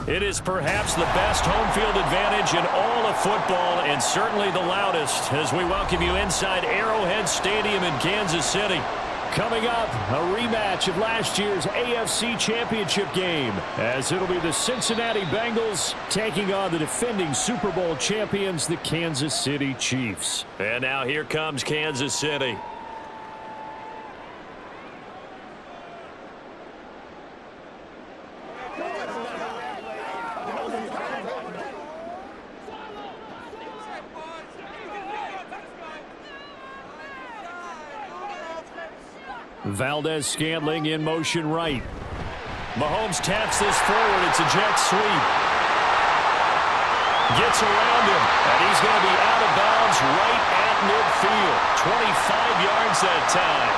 It is perhaps the best home field advantage in all of football and certainly the loudest as we welcome you inside Arrowhead Stadium in Kansas City. Coming up, a rematch of last year's AFC Championship game as it'll be the Cincinnati Bengals taking on the defending Super Bowl champions, the Kansas City Chiefs. And now here comes Kansas City. Valdez-Scantling in motion right. Mahomes taps this forward. It's a jet sweep. Gets around him, and he's going to be out of bounds right at midfield. 25 yards that time.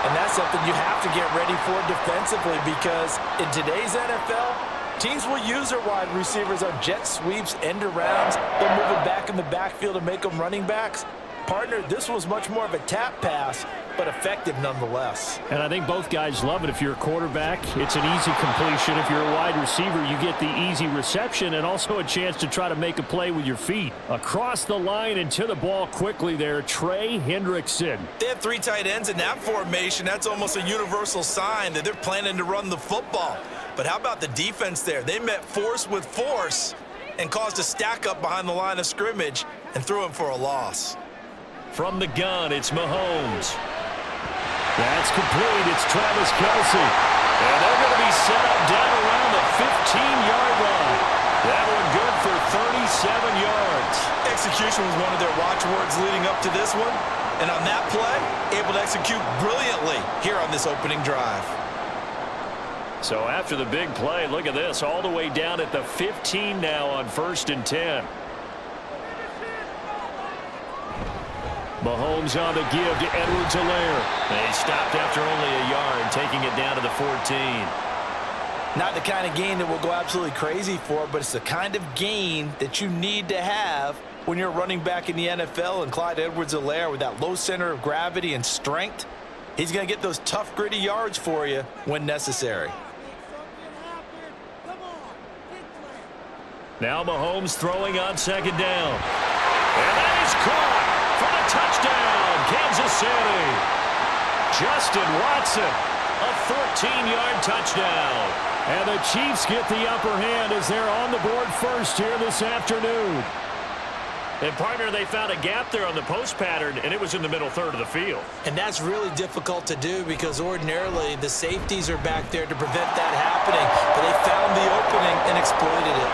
And that's something you have to get ready for defensively because in today's NFL, teams will use their wide receivers on jet sweeps, end arounds. They'll move them back in the backfield and make them running backs. Partner, this was much more of a tap pass, but effective nonetheless. And I think both guys love it. If you're a quarterback, it's an easy completion. If you're a wide receiver, you get the easy reception and also a chance to try to make a play with your feet. Across the line and to the ball quickly there, Trey Hendrickson. They have three tight ends in that formation. That's almost a universal sign that they're planning to run the football. But how about the defense there? They met force with force and caused a stack up behind the line of scrimmage and threw him for a loss. From the gun, it's Mahomes. That's complete. It's Travis Kelce. And they're going to be set up down around the 15-yard line. That one good for 37 yards. Execution was one of their watchwords leading up to this one. And on that play, able to execute brilliantly here on this opening drive. So after the big play, look at this. All the way down at the 15 now on 1st and 10. Mahomes on the give to Edwards-Helaire. They stopped after only a yard, taking it down to the 14. Not the kind of gain that we'll go absolutely crazy for, but it's the kind of gain that you need to have when you're running back in the NFL. And Clyde Edwards-Helaire, with that low center of gravity and strength, he's going to get those tough, gritty yards for you when necessary. Now Mahomes throwing on 2nd down. And that is caught. For the touchdown, Kansas City. Justin Watson, a 14-yard touchdown. And the Chiefs get the upper hand as they're on the board first here this afternoon. And, partner, they found a gap there on the post pattern, and it was in the middle third of the field. And that's really difficult to do because ordinarily the safeties are back there to prevent that happening. But they found the opening and exploited it.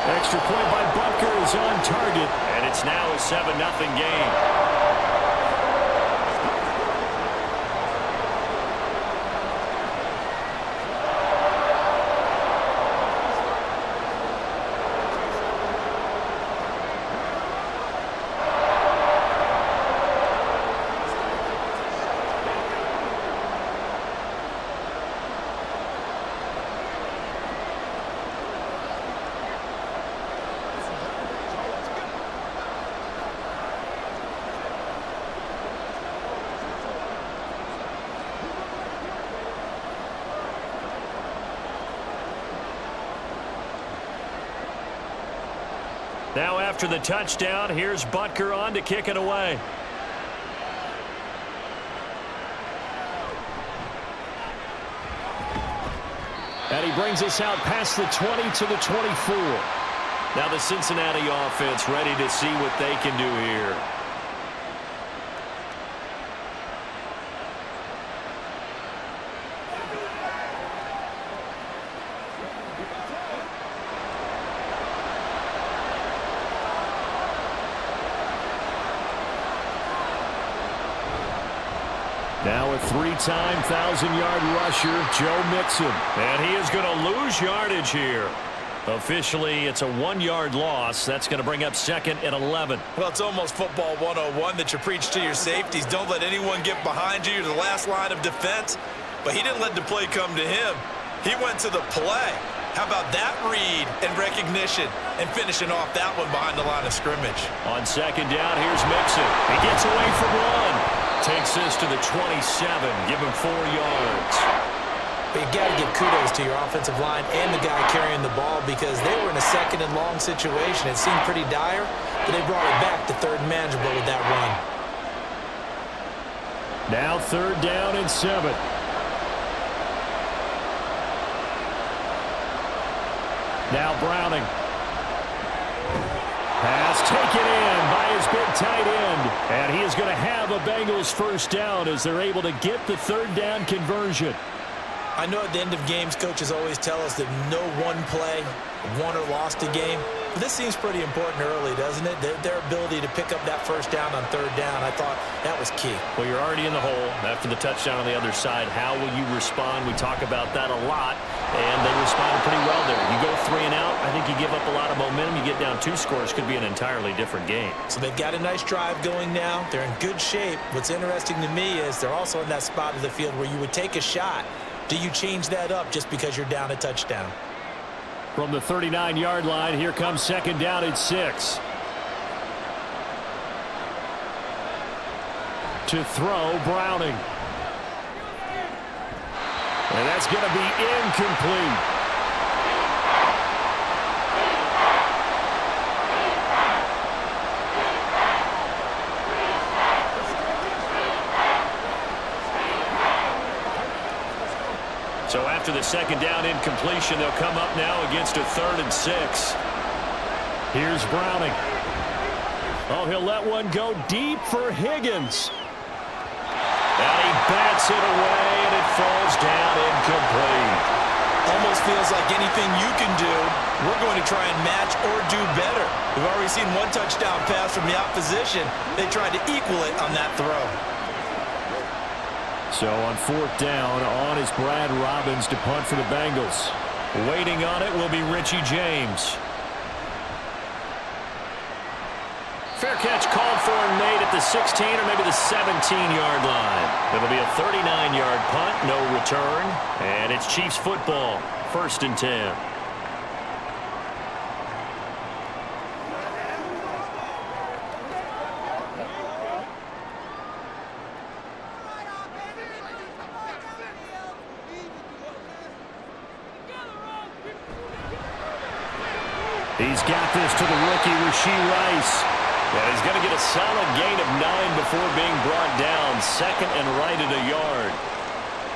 Extra point by Butker is on target, and it's now a 7-0 game. Now after the touchdown, here's Butker on to kick it away. And he brings us out past the 20 to the 24. Now the Cincinnati offense ready to see what they can do here. Now a 3-time 1,000-yard rusher, Joe Mixon. And he is going to lose yardage here. Officially, it's a 1-yard loss. That's going to bring up 2nd and 11. Well, it's almost football 101 that you preach to your safeties. Don't let anyone get behind you. You're the last line of defense. But he didn't let the play come to him. He went to the play. How about that read and recognition and finishing off that one behind the line of scrimmage? On 2nd down, here's Mixon. He gets away from one. Takes this to the 27. Give him 4 yards. But you got to give kudos to your offensive line and the guy carrying the ball because they were in a second and long situation. It seemed pretty dire, but they brought it back to third and manageable with that run. Now 3rd down and 7. Now Browning. Pass taken in by his big tight end. And he is going to have a Bengals 1st down as they're able to get the 3rd down conversion. I know at the end of games, coaches always tell us that no one play won or lost a game. But this seems pretty important early, doesn't it? Their ability to pick up that 1st down on 3rd down, I thought that was key. Well, you're already in the hole after the touchdown on the other side. How will you respond? We talk about that a lot, and they responded pretty well there. You go 3 and out, I think you give up a lot of momentum. You get down 2 scores, could be an entirely different game. So they've got a nice drive going now. They're in good shape. What's interesting to me is they're also in that spot of the field where you would take a shot. Do you change that up just because you're down a touchdown? From the 39-yard line, here comes 2nd down and 6. To throw, Browning. And that's going to be incomplete. So after the 2nd down incompletion, they'll come up now against a 3rd and 6. Here's Browning. Oh, he'll let one go deep for Higgins. And he bats it away, and it falls down incomplete. Almost feels like anything you can do, we're going to try and match or do better. We've already seen one touchdown pass from the opposition. They tried to equal it on that throw. So on 4th down, on is Brad Robbins to punt for the Bengals. Waiting on it will be Richie James. Fair catch called for and made at the 16 or maybe the 17-yard line. It'll be a 39-yard punt, no return, and it's Chiefs football, 1st and 10. He's got this to the rookie, Rashee Rice. And he's going to get a solid gain of 9 before being brought down. 2nd and right at a yard.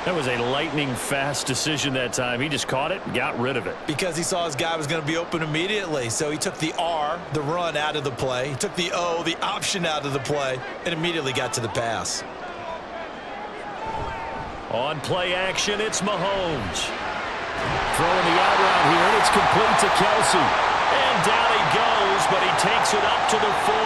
That was a lightning-fast decision that time. He just caught it and got rid of it. Because he saw his guy was going to be open immediately. So he took the R, the run, out of the play. He took the O, the option, out of the play, and immediately got to the pass. On play action, it's Mahomes. Throwing the out route here, and it's complete to Kelsey. And down he goes, but he takes it up to the 40.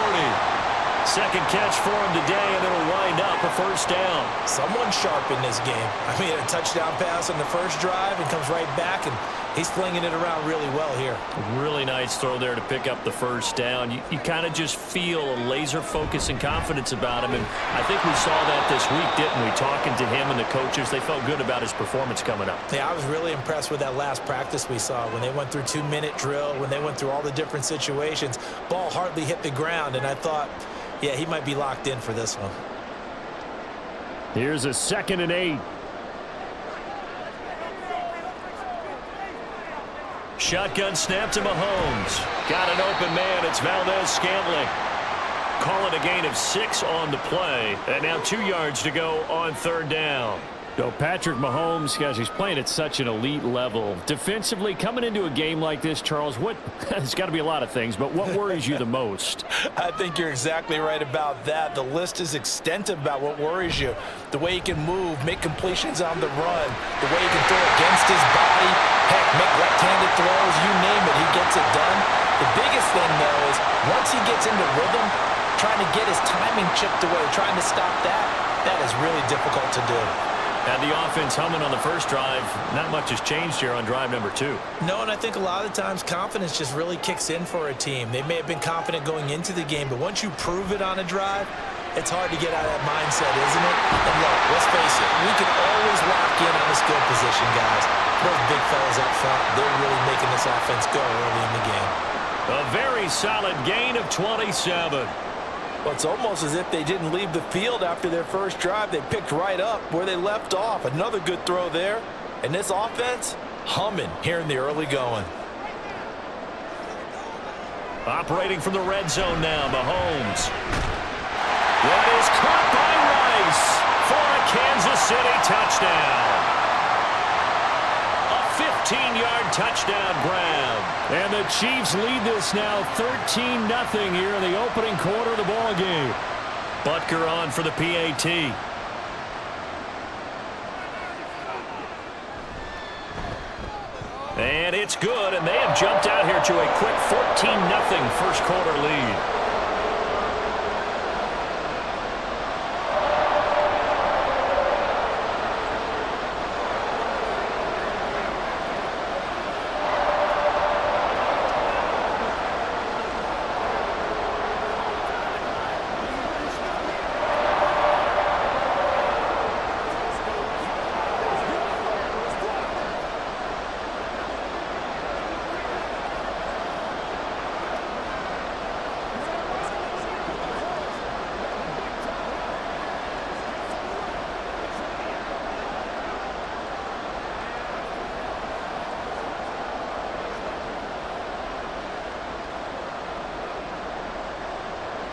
2nd catch for him today, and it'll wind up a 1st down. Someone sharp in this game. I mean, a touchdown pass on the first drive and comes right back, and he's flinging it around really well here. Really nice throw there to pick up the 1st down. You kind of just feel a laser focus and confidence about him, and I think we saw that this week, didn't we? Talking to him and the coaches, they felt good about his performance coming up. Yeah, I was really impressed with that last practice we saw when they went through 2-minute drill, when they went through all the different situations. Ball hardly hit the ground, and I thought, yeah, he might be locked in for this one. Here's a 2nd and 8. Shotgun snap to Mahomes. Got an open man. It's Valdez-Scantling. Call it a gain of 6 on the play. And now 2 yards to go on 3rd down. So Patrick Mahomes, guys, he's playing at such an elite level. Defensively, coming into a game like this, Charles, it's got to be a lot of things, but what worries you the most? I think you're exactly right about that. The list is extensive about what worries you. The way he can move, make completions on the run, the way he can throw against his body, heck, make left-handed throws, you name it, he gets it done. The biggest thing, though, is once he gets into rhythm, trying to get his timing chipped away, trying to stop that is really difficult to do. Had the offense humming on the first drive. Not much has changed here on drive number 2. No, and I think a lot of the times confidence just really kicks in for a team. They may have been confident going into the game, but once you prove it on a drive, it's hard to get out of that mindset, isn't it? And look, let's face it, we can always lock in on the skill position, guys. Those big fellas up front, they're really making this offense go early in the game. A very solid gain of 27. Well, it's almost as if they didn't leave the field after their first drive. They picked right up where they left off. Another good throw there. And this offense, humming here in the early going. Operating from the red zone now, Mahomes. That is caught by Rice for a Kansas City touchdown. A 15-yard touchdown grab. And the Chiefs lead this now 13-0 here in the opening quarter of the ball game. Butker on for the PAT. And it's good, and they have jumped out here to a quick 14-0 first quarter lead.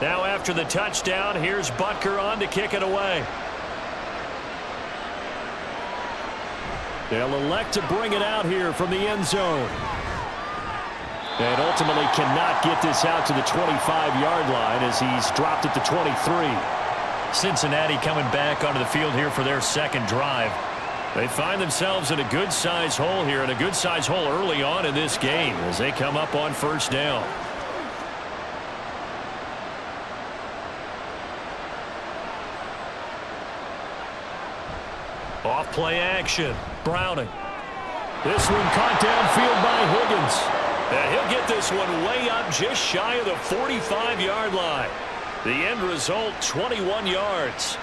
Now after the touchdown, here's Butker on to kick it away. They'll elect to bring it out here from the end zone. And ultimately cannot get this out to the 25-yard line as he's dropped at the 23. Cincinnati coming back onto the field here for their second drive. They find themselves in a good-sized hole here, and a good-sized hole early on in this game as they come up on first down. Off play action. Browning. This one caught downfield by Higgins. And he'll get this one way up just shy of the 45-yard line. The end result, 21 yards.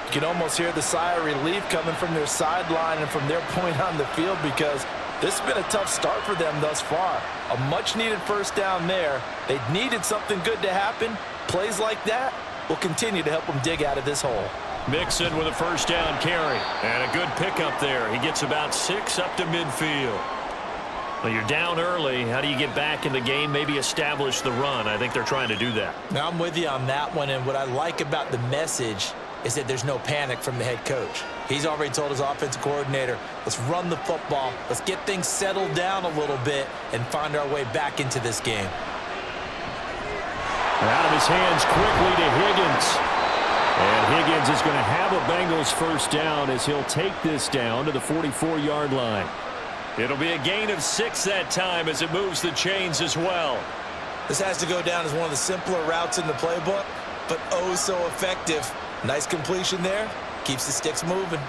You can almost hear the sigh of relief coming from their sideline and from their point on the field because this has been a tough start for them thus far. A much-needed first down there. They needed something good to happen. Plays like that will continue to help them dig out of this hole. Mixon with a first down carry. And a good pickup there. He gets about 6 up to midfield. Well, you're down early. How do you get back in the game? Maybe establish the run. I think they're trying to do that. Now, I'm with you on that one. And what I like about the message is that there's no panic from the head coach. He's already told his offensive coordinator, let's run the football. Let's get things settled down a little bit and find our way back into this game. Out of his hands quickly to Higgins. And Higgins is going to have a Bengals first down as he'll take this down to the 44-yard line. It'll be a gain of 6 that time as it moves the chains as well. This has to go down as one of the simpler routes in the playbook, but oh so effective. Nice completion there. Keeps the sticks moving.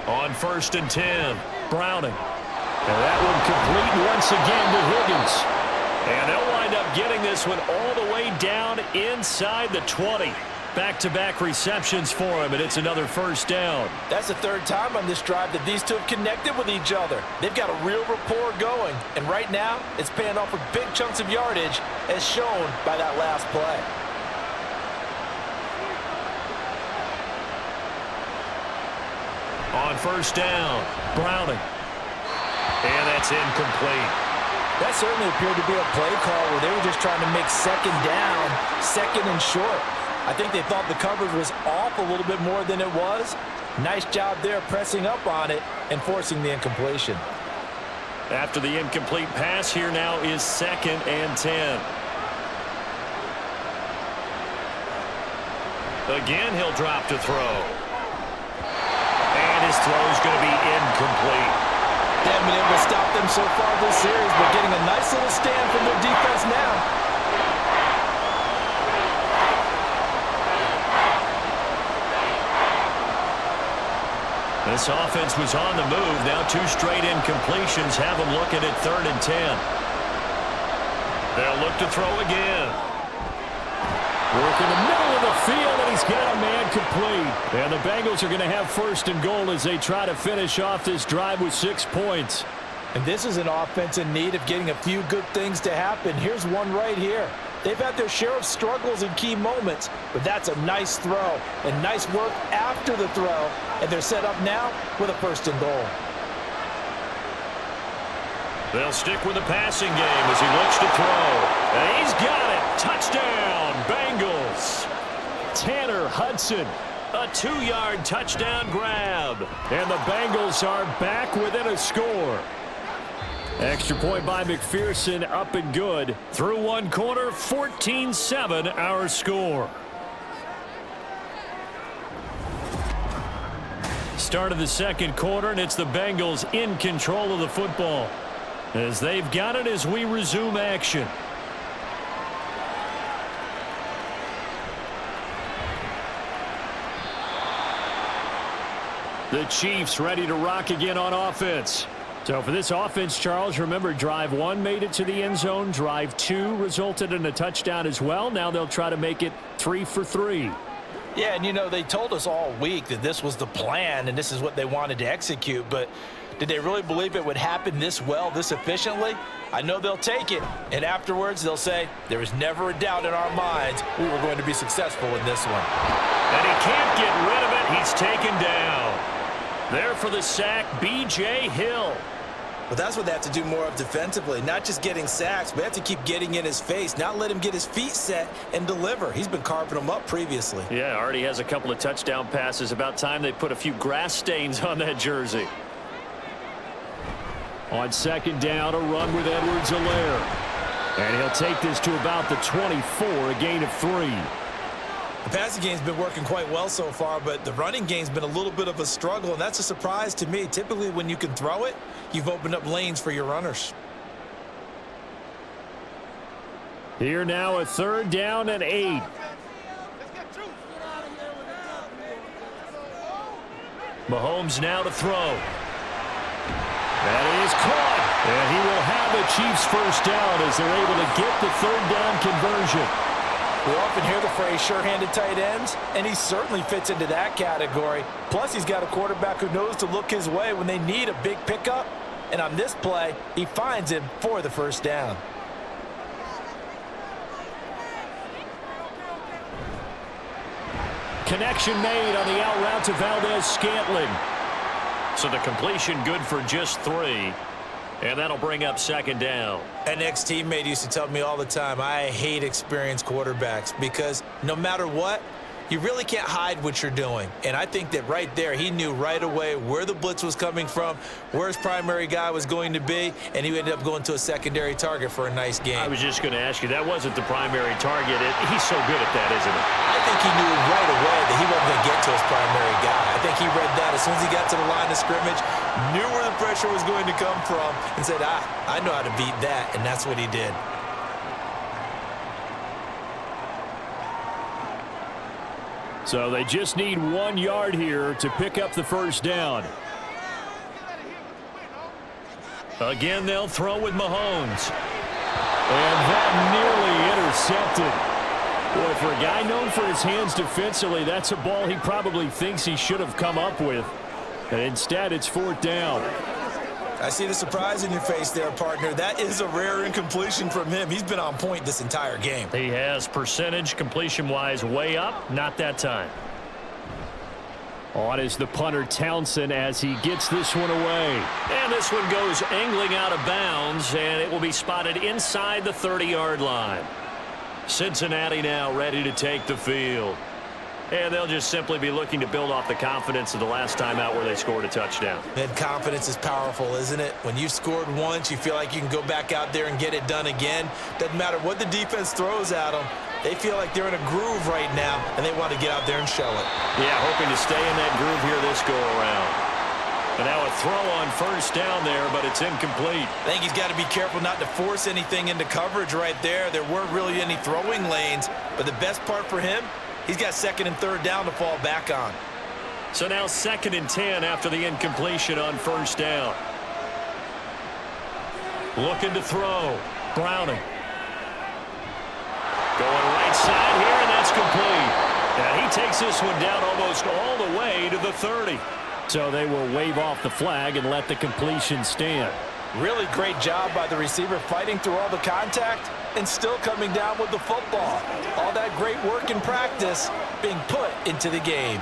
On 1st and 10, Browning. And that one complete once again to Higgins. And they'll wind up getting this one all the way down inside the 20. Back-to-back receptions for him, and it's another first down. That's the third time on this drive that these two have connected with each other. They've got a real rapport going, and right now it's paying off with big chunks of yardage as shown by that last play. On first down, Browning. And that's incomplete. That certainly appeared to be a play call where they were just trying to make second down, second and short. I think they thought the coverage was off a little bit more than it was. Nice job there pressing up on it and forcing the incompletion. After the incomplete pass, here now is 2nd and 10. Again, he'll drop to throw. And his throw's going to be incomplete. They haven't been able to stop them so far this series, but getting a nice little stand from their defense now. This offense was on the move. Now 2 straight incompletions have them looking at 3rd and 10. They'll look to throw again. Work in the middle of the field, and he's got a man complete. And the Bengals are going to have 1st and goal as they try to finish off this drive with 6 points. And this is an offense in need of getting a few good things to happen. Here's one right here. They've had their share of struggles in key moments, but that's a nice throw and nice work after the throw, and they're set up now with a 1st and goal. They'll stick with the passing game as he looks to throw. And he's got it. Touchdown, Bengals. Tanner Hudson, a 2-yard touchdown grab. And the Bengals are back within a score. Extra point by McPherson, up and good. Through one quarter, 14-7 our score. Start of the second quarter, and it's the Bengals in control of the football, as they've got it as we resume action. The Chiefs ready to rock again on offense. So for this offense, Charles, remember drive 1 made it to the end zone. Drive 2 resulted in a touchdown as well. Now they'll try to make it 3 for 3. Yeah, and you know, they told us all week that this was the plan and this is what they wanted to execute, but did they really believe it would happen this well, this efficiently? I know they'll take it, and afterwards they'll say, there was never a doubt in our minds we were going to be successful in this one. And he can't get rid of it. He's taken down. There for the sack, B.J. Hill. Well, that's what they have to do more of defensively, not just getting sacks, but they have to keep getting in his face, not let him get his feet set and deliver. He's been carving them up previously. Yeah, already has a couple of touchdown passes. About time they put a few grass stains on that jersey. On second down, a run with Edwards-Helaire. And he'll take this to about the 24, a gain of 3. The passing game's been working quite well so far, but the running game's been a little bit of a struggle, and that's a surprise to me. Typically, when you can throw it, you've opened up lanes for your runners. Here now, a 3rd down and 8. Mahomes now to throw. That is caught. And he will have the Chiefs 1st down as they're able to get the 3rd down conversion. We often hear the phrase sure-handed tight ends, and he certainly fits into that category. Plus, he's got a quarterback who knows to look his way when they need a big pickup. And on this play, he finds him for the 1st down. Connection made on the out route to Valdez-Scantling. So the completion good for just 3. And that'll bring up 2nd down. An ex-teammate used to tell me all the time, I hate experienced quarterbacks because no matter what, you really can't hide what you're doing. And I think that right there, he knew right away where the blitz was coming from, where his primary guy was going to be, and he ended up going to a secondary target for a nice game. I was just going to ask you, that wasn't the primary target. He's so good at that, isn't he? I think he knew right away that he wasn't going to get to his primary guy. I think he read that as soon as he got to the line of scrimmage, knew where the pressure was going to come from, and said, I know how to beat that, and that's what he did. So they just need 1 yard here to pick up the 1st down. Again, they'll throw with Mahomes. And that nearly intercepted. Boy, for a guy known for his hands defensively, that's a ball he probably thinks he should have come up with. And instead, it's 4th down. I see the surprise in your face there, partner. That is a rare incompletion from him. He's been on point this entire game. He has percentage completion-wise way up. Not that time. On is the punter Townsend as he gets this one away. And this one goes angling out of bounds, and it will be spotted inside the 30-yard line. Cincinnati now ready to take the field. And they'll just simply be looking to build off the confidence of the last time out where they scored a touchdown. And confidence is powerful, isn't it? When you've scored once, you feel like you can go back out there and get it done again. Doesn't matter what the defense throws at them. They feel like they're in a groove right now, and they want to get out there and show it. Yeah, hoping to stay in that groove here this go-around. And now a throw on 1st down there, but it's incomplete. I think he's got to be careful not to force anything into coverage right there. There weren't really any throwing lanes, but the best part for him, he's got 2nd and 3rd down to fall back on. So now 2nd and 10 after the incompletion on 1st down. Looking to throw. Browning. Going right side here, and that's complete. And he takes this one down almost all the way to the 30. So they will wave off the flag and let the completion stand. Really great job by the receiver fighting through all the contact and still coming down with the football. All that great work in practice being put into the game.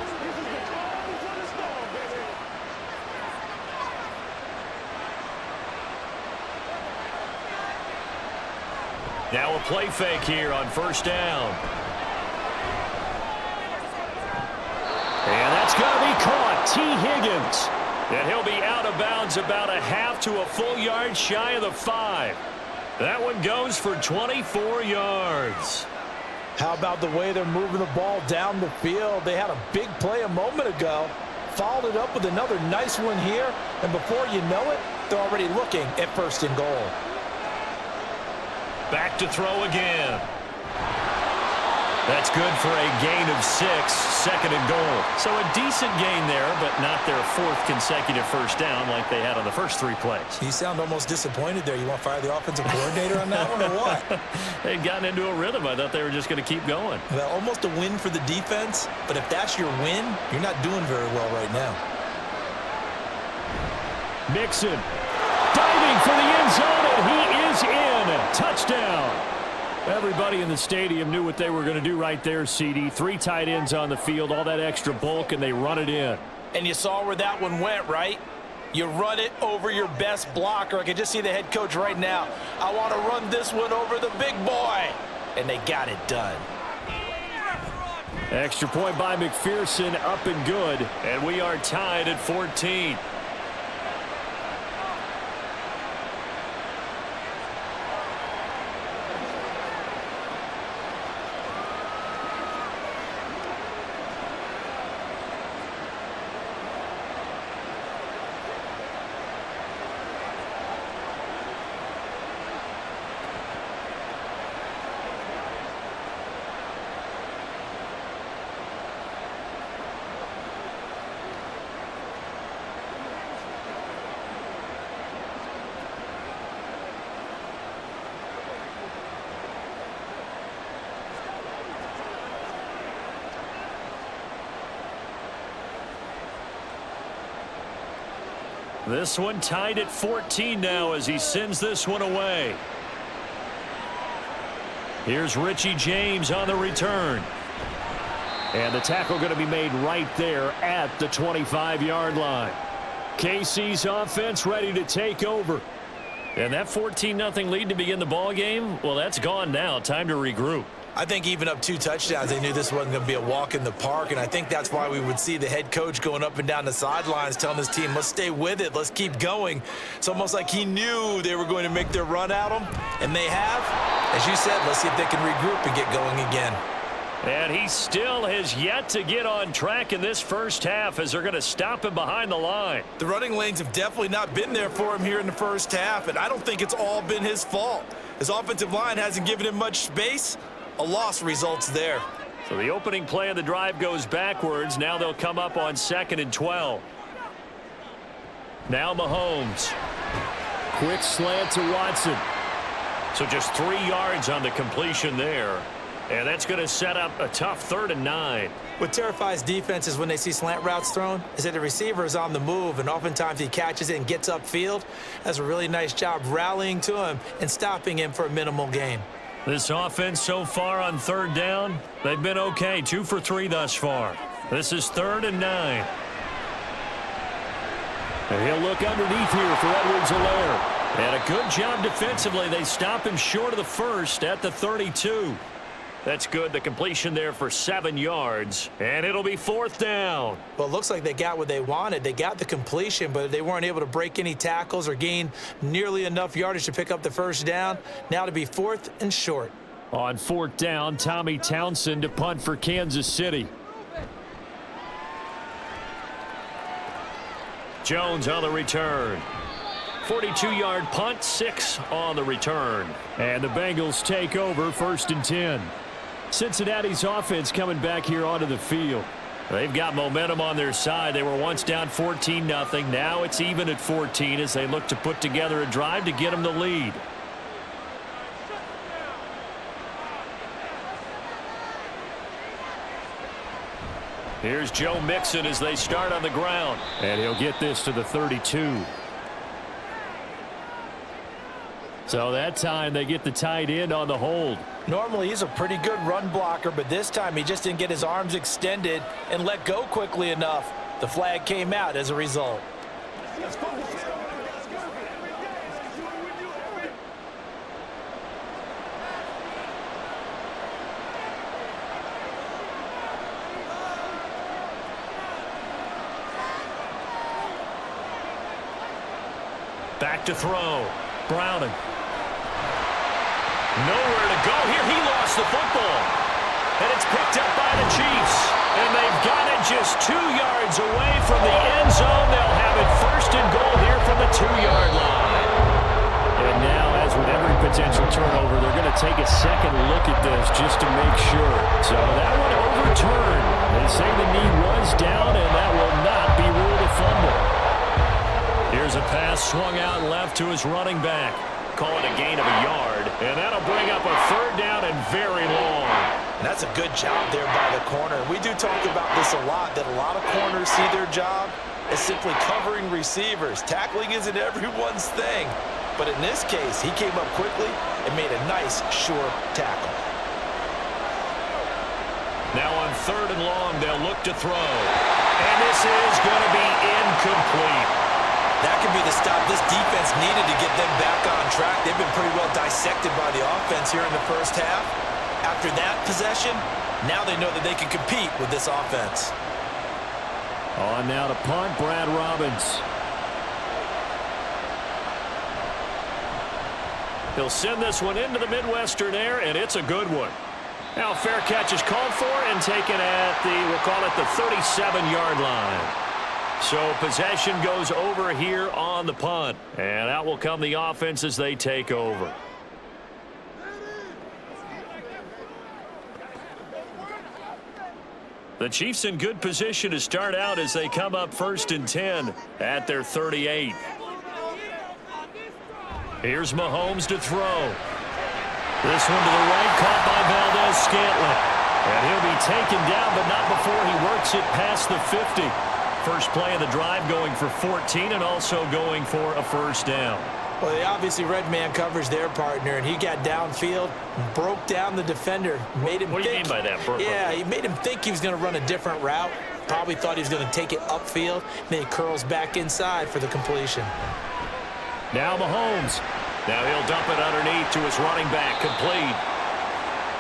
Now a play fake here on first down. And that's going to be caught. T. Higgins. And he'll be out of bounds about a half to a full yard shy of the 5. That one goes for 24 yards. How about the way they're moving the ball down the field? They had a big play a moment ago. Followed it up with another nice one here. And before you know it, they're already looking at first and goal. Back to throw again. That's good for a gain of 6, second and goal. So a decent gain there, but not their 4th consecutive first down like they had on the first 3 plays. You sound almost disappointed there. You want to fire the offensive coordinator on that one or what? They'd gotten into a rhythm. I thought they were just going to keep going. Well, almost a win for the defense, but if that's your win, you're not doing very well right now. Mixon diving for the end zone, and he is in. Touchdown. Everybody in the stadium knew what they were going to do right there, CD. 3 tight ends on the field, all that extra bulk, and they run it in. And you saw where that one went, right? You run it over your best blocker. I can just see the head coach right now. I want to run this one over the big boy. And they got it done. Extra point by McPherson, up and good. And we are tied at 14. This one tied at 14 now as he sends this one away. Here's Richie James on the return. And the tackle going to be made right there at the 25-yard line. KC's offense ready to take over. And that 14-0 lead to begin the ball game, well, that's gone now. Time to regroup. I think even up 2 touchdowns, they knew this wasn't going to be a walk in the park, and I think that's why we would see the head coach going up and down the sidelines telling his team, let's stay with it, let's keep going. It's almost like he knew they were going to make their run at him, and they have. As you said, let's see if they can regroup and get going again. And he still has yet to get on track in this first half as they're going to stop him behind the line. The running lanes have definitely not been there for him here in the first half, and I don't think it's all been his fault. His offensive line hasn't given him much space. A loss results there. So the opening play of the drive goes backwards. Now they'll come up on 2nd and 12. Now Mahomes. Quick slant to Watson. So just 3 yards on the completion there. And that's going to set up a tough 3rd and 9. What terrifies defenses when they see slant routes thrown is that the receiver is on the move, and oftentimes he catches it and gets upfield. Does a really nice job rallying to him and stopping him for a minimal gain. This offense so far on 3rd down, they've been okay. 2 for 3 thus far. This is 3rd and 9. And he'll look underneath here for Edwards-Helaire. And a good job defensively. They stop him short of the first at the 32. That's good. The completion there for 7 yards. And it'll be 4th down. Well, it looks like they got what they wanted. They got the completion, but they weren't able to break any tackles or gain nearly enough yardage to pick up the first down. Now to be 4th and short. On 4th down, Tommy Townsend to punt for Kansas City. Jones on the return. 42-yard punt, 6 on the return. And the Bengals take over 1st and 10. Cincinnati's offense coming back here onto the field. They've got momentum on their side. They were once down 14-0. Now it's even at 14 as they look to put together a drive to get them the lead. Here's Joe Mixon as they start on the ground. And he'll get this to the 32. So that time they get the tight end on the hold. Normally he's a pretty good run blocker, but this time he just didn't get his arms extended and let go quickly enough. The flag came out as a result. Back to throw. Browning. Nowhere to go here. He lost the football. And it's picked up by the Chiefs. And they've got it just 2 yards away from the end zone. They'll have it first and goal here from the 2-yard line. And now, as with every potential turnover, they're going to take a second look at this just to make sure. So that one overturned. They say the knee was down, and that will not be ruled a fumble. Here's a pass swung out left to his running back. Call it a gain of a yard, and that'll bring up a 3rd down and very long. And that's a good job there by the corner. We do talk about this a lot, that a lot of corners see their job as simply covering receivers. Tackling isn't everyone's thing. But in this case, he came up quickly and made a nice, sure tackle. Now on 3rd and long, they'll look to throw. And this is going to be incomplete. That could be the stop this defense needed to get them back on track. They've been pretty well dissected by the offense here in the first half. After that possession, now they know that they can compete with this offense. On now to punt, Brad Robbins. He'll send this one into the Midwestern air, and it's a good one. Now fair catch is called for and taken at the, we'll call it the 37-yard line. So possession goes over here on the punt. And out will come the offense as they take over. The Chiefs in good position to start out as they come up 1st and 10 at their 38. Here's Mahomes to throw. This one to the right, caught by Valdez-Scantling. And he'll be taken down, but not before he works it past the 50. First play of the drive going for 14 and also going for a 1st down. Well, they obviously red man coverage their partner, and he got downfield, broke down the defender, made him What do you think, mean by that? Yeah, he made him think he was going to run a different route. Probably thought he was going to take it upfield. Then he curls back inside for the completion. Now Mahomes. Now he'll dump it underneath to his running back, complete.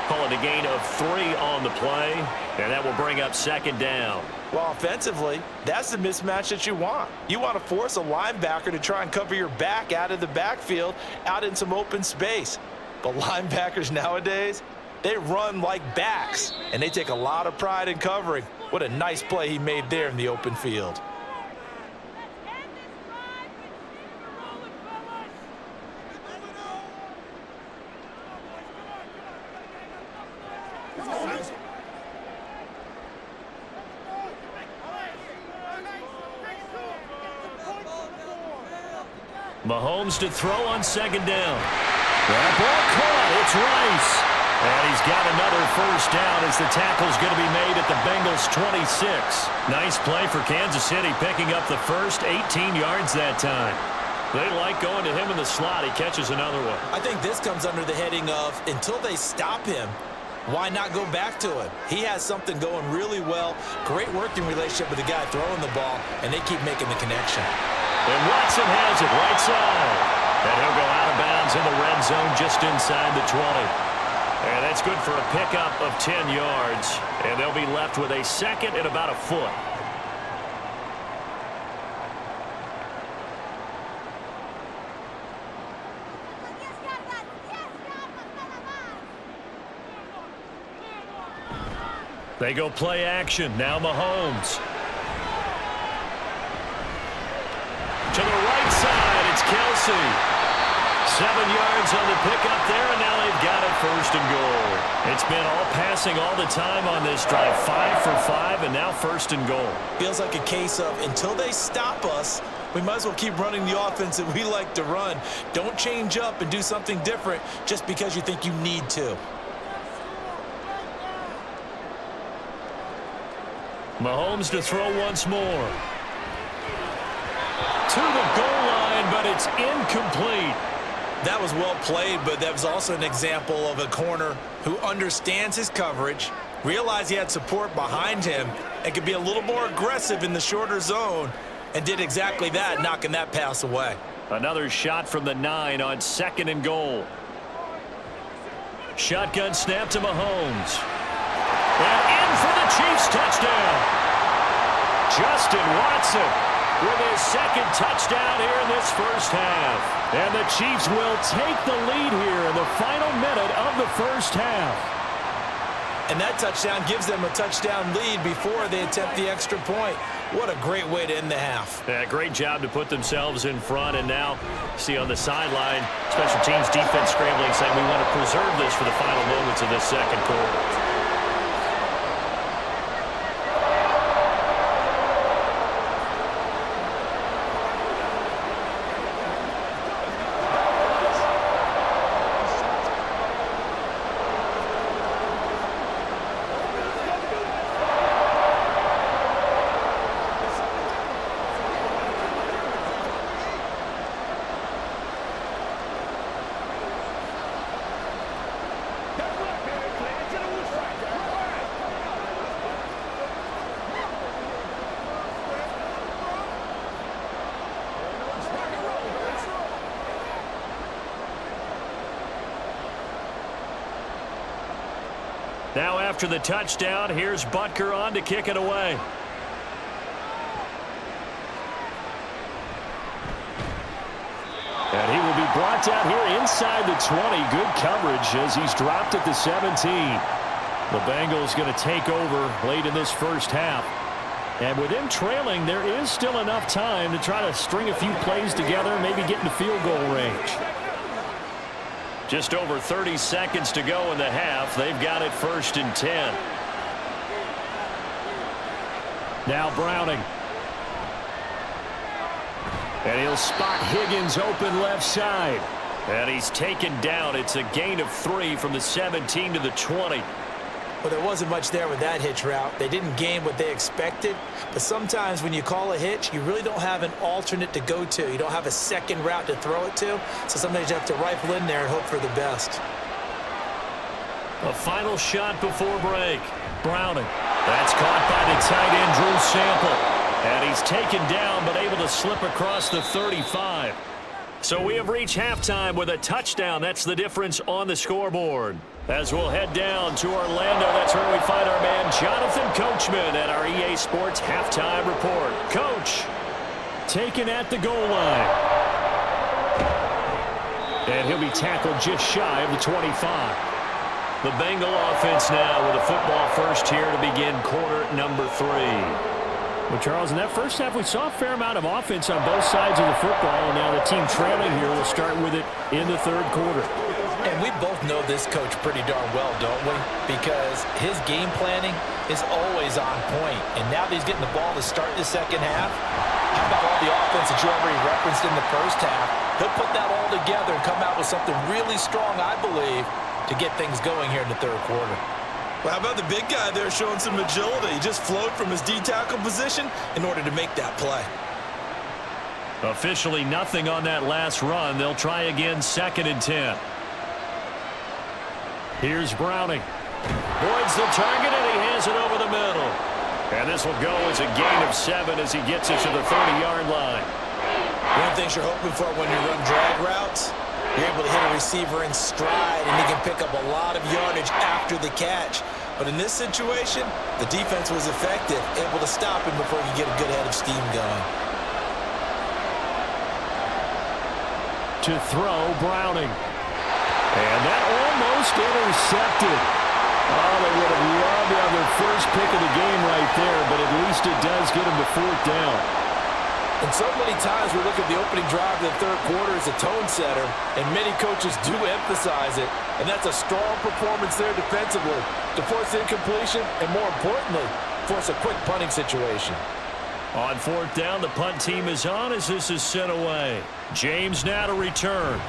Call it a gain of 3 on the play, and that will bring up 2nd down. Well, offensively, that's the mismatch that you want. You want to force a linebacker to try and cover your back out of the backfield, out in some open space. But linebackers nowadays, they run like backs, and they take a lot of pride in covering. What a nice play he made there in the open field. Mahomes to throw on 2nd down. That ball caught. It's Rice. And he's got another 1st down as the tackle's going to be made at the Bengals 26. Nice play for Kansas City, picking up the first 18 yards that time. They like going to him in the slot. He catches another one. I think this comes under the heading of until they stop him, why not go back to him? He has something going really well. Great working relationship with the guy throwing the ball, and they keep making the connection. And Watson has it right side. And he'll go out of bounds in the red zone just inside the 20. And that's good for a pickup of 10 yards. And they'll be left with a 2nd and about a foot. They go play action. Now Mahomes. To the right side, it's Kelsey. 7 yards on the pickup there, and now they've got it 1st and goal. It's been all passing all the time on this drive. 5 for 5, and now 1st and goal. Feels like a case of until they stop us, we might as well keep running the offense that we like to run. Don't change up and do something different just because you think you need to. Mahomes to throw once more. To the goal line, but it's incomplete. That was well played, but that was also an example of a corner who understands his coverage, realized he had support behind him, and could be a little more aggressive in the shorter zone, and did exactly that, knocking that pass away. Another shot from the 9 on 2nd and goal. Shotgun snap to Mahomes. And in for the Chiefs touchdown. Justin Watson with his 2nd touchdown here in this first half. And the Chiefs will take the lead here in the final minute of the first half. And that touchdown gives them a touchdown lead before they attempt the extra point. What a great way to end the half. Yeah, great job to put themselves in front. And now, see on the sideline, special teams defense scrambling, saying we want to preserve this for the final moments of this second quarter. Now after the touchdown, here's Butker on to kick it away. And he will be brought down here inside the 20. Good coverage as he's dropped at the 17. The Bengals going to take over late in this first half. And with them trailing, there is still enough time to try to string a few plays together, maybe get into field goal range. Just over 30 seconds to go in the half. They've got it 1st and 10. Now Browning. And he'll spot Higgins open left side. And he's taken down. It's a gain of 3 from the 17 to the 20. Well, there wasn't much there with that hitch route. They didn't gain what they expected. But sometimes when you call a hitch, you really don't have an alternate to go to. You don't have a second route to throw it to. So sometimes you have to rifle in there and hope for the best. A final shot before break. Browning. That's caught by the tight end, Drew Sample. And he's taken down, but able to slip across the 35. So we have reached halftime with a touchdown. That's the difference on the scoreboard. As we'll head down to Orlando, that's where we find our man Jonathan Coachman at our EA Sports Halftime Report. Coach, taken at the goal line. And he'll be tackled just shy of the 25. The Bengal offense now with a football first here to begin quarter number 3. Well, Charles, in that first half, we saw a fair amount of offense on both sides of the football, and now the team trailing here will start with it in the third quarter. And we both know this coach pretty darn well, don't we? Because his game planning is always on point. And now that he's getting the ball to start the second half, how about all the offense that you already referenced in the first half? He'll put that all together and come out with something really strong, I believe, to get things going here in the third quarter. Well, how about the big guy there showing some agility? He just flowed from his D-tackle position in order to make that play. Officially nothing on that last run. They'll try again 2nd and 10. Here's Browning. Boyd's the target, and he hands it over the middle. And this will go as a gain of 7 as he gets it to the 30-yard line. One of the things you're hoping for when you run drag routes, you're able to hit a receiver in stride, and he can pick up a lot of yardage after the catch. But in this situation, the defense was effective, able to stop him before you get a good head of steam going. To throw, Browning. And that almost intercepted. Oh, they would have loved to have their first pick of the game right there, but at least it does get them to 4th down. And so many times we look at the opening drive of the third quarter as a tone setter, and many coaches do emphasize it. And that's a strong performance there defensively to force incompletion and, more importantly, force a quick punting situation. On 4th down, the punt team is on as this is sent away. James now to return.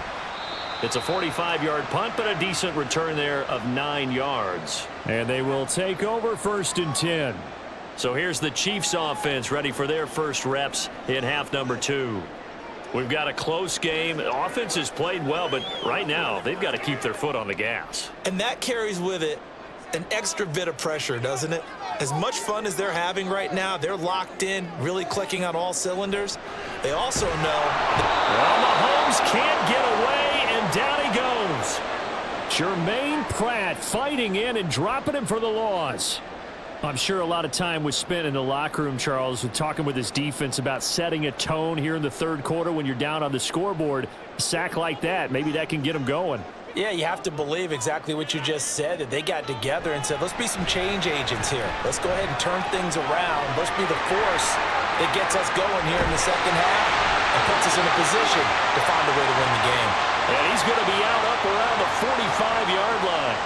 It's a 45-yard punt, but a decent return there of 9 yards. And they will take over 1st and 10. So here's the Chiefs offense ready for their first reps in half number 2. We've got a close game. Offense has played well, but right now they've got to keep their foot on the gas. And that carries with it an extra bit of pressure, doesn't it? As much fun as they're having right now, they're locked in, really clicking on all cylinders. They also know. Well, Mahomes can't get away, and down he goes. Jermaine Pratt fighting in and dropping him for the loss. I'm sure a lot of time was spent in the locker room, Charles, with talking with his defense about setting a tone here in the third quarter when you're down on the scoreboard. A sack like that, maybe that can get them going. Yeah, you have to believe exactly what you just said, that they got together and said, let's be some change agents here. Let's go ahead and turn things around. Let's be the force that gets us going here in the second half and puts us in a position to find a way to win the game. And he's going to be out up around the 45-yard line.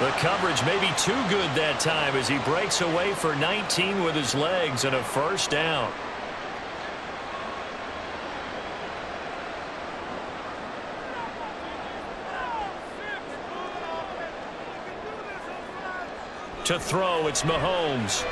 The coverage may be too good that time as he breaks away for 19 with his legs and a first down. To throw, it's Mahomes.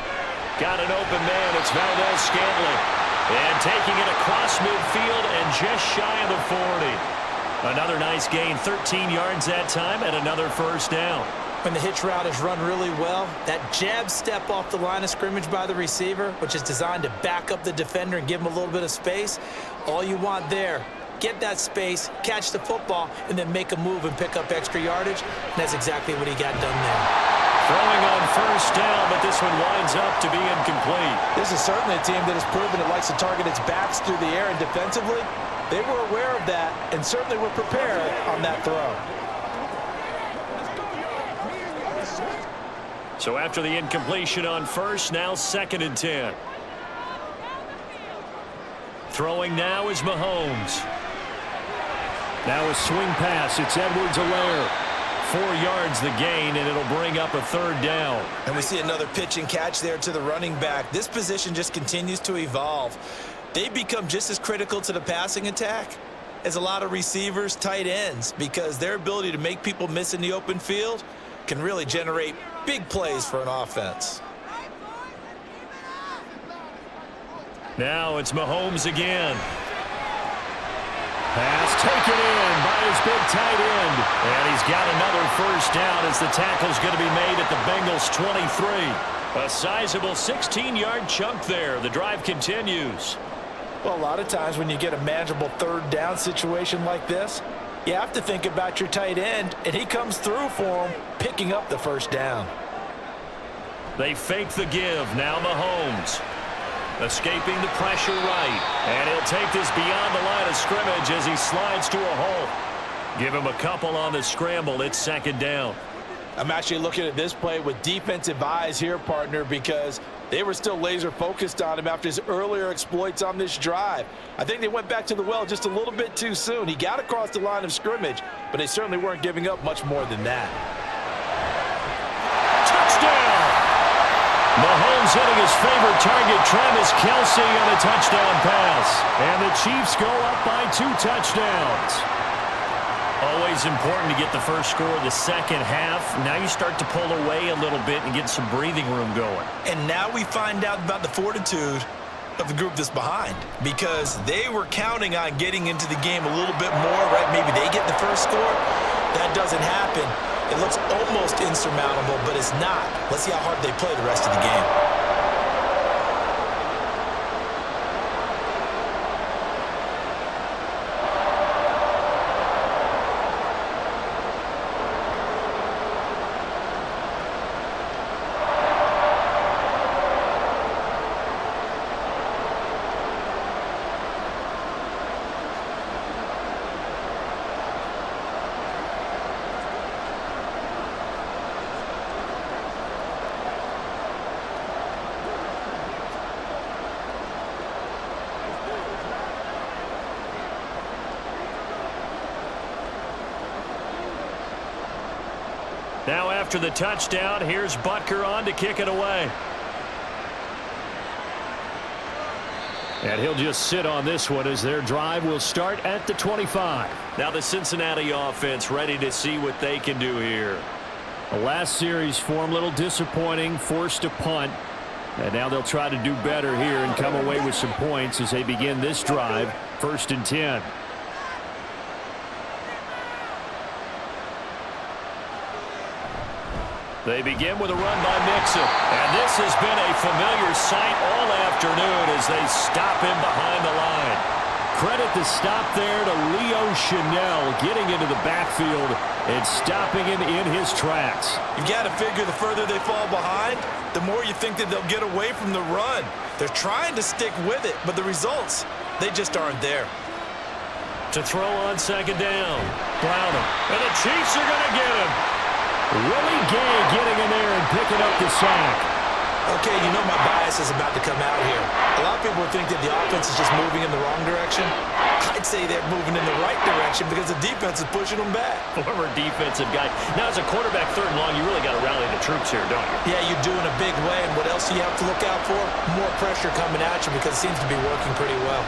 Got an open man, it's Valdez-Scantling. And taking it across midfield and just shy of the 40. Another nice gain, 13 yards that time, and another first down. When the hitch route is run really well, that jab step off the line of scrimmage by the receiver, which is designed to back up the defender and give him a little bit of space, all you want there, get that space, catch the football, and then make a move and pick up extra yardage. And that's exactly what he got done there. Throwing on first down, but this one winds up to be incomplete. This is certainly a team that has proven it likes to target its backs through the air, and defensively, they were aware of that and certainly were prepared on that throw. So after the incompletion on first, now 2nd and 10. Throwing now is Mahomes. Now a swing pass. It's Edwards-Helaire. 4 yards the gain, and it'll bring up a third down. And we see another pitch and catch there to the running back. This position just continues to evolve. They become just as critical to the passing attack as a lot of receivers, tight ends, because their ability to make people miss in the open field can really generate big plays for an offense. Now it's Mahomes again. Pass taken in by his big tight end. And he's got another first down as the tackle's going to be made at the Bengals 23. A sizable 16-yard chunk there. The drive continues. Well, a lot of times when you get a manageable third down situation like this, you have to think about your tight end, and he comes through for him, picking up the first down. They fake the give. Now Mahomes. Escaping the pressure right. And he'll take this beyond the line of scrimmage as he slides to a hole. Give him a couple on the scramble. It's 2nd down. I'm actually looking at this play with defensive eyes here, partner, because they were still laser focused on him after his earlier exploits on this drive. I think they went back to the well just a little bit too soon. He got across the line of scrimmage, but they certainly weren't giving up much more than that. Touchdown! Mahomes hitting his favorite target, Travis Kelce, on a touchdown pass. And the Chiefs go up by 2 touchdowns. Always important to get the first score of the second half. Now you start to pull away a little bit and get some breathing room going. And now we find out about the fortitude of the group that's behind, because they were counting on getting into the game a little bit more, right? Maybe they get the first score. That doesn't happen. It looks almost insurmountable, but it's not. Let's see how hard they play the rest of the game. Now after the touchdown, here's Butker on to kick it away. And he'll just sit on this one as their drive will start at the 25. Now the Cincinnati offense ready to see what they can do here. The last series for him, a little disappointing, forced a punt. And now they'll try to do better here and come away with some points as they begin this drive, 1st and 10. They begin with a run by Mixon. And this has been a familiar sight all afternoon as they stop him behind the line. Credit the stop there to Leo Chanel getting into the backfield and stopping him in his tracks. You've got to figure the further they fall behind, the more you think that they'll get away from the run. They're trying to stick with it, but the results, they just aren't there. To throw on 2nd down. Browner. And the Chiefs are going to get him. Willie Gay getting in there and picking up the sack. Okay, you know my bias is about to come out here. A lot of people think that the offense is just moving in the wrong direction. I'd say they're moving in the right direction because the defense is pushing them back. Former defensive guy. Now, as a quarterback, 3rd and long, you really got to rally the troops here, don't you? Yeah, you do in a big way. And what else do you have to look out for? More pressure coming at you because it seems to be working pretty well.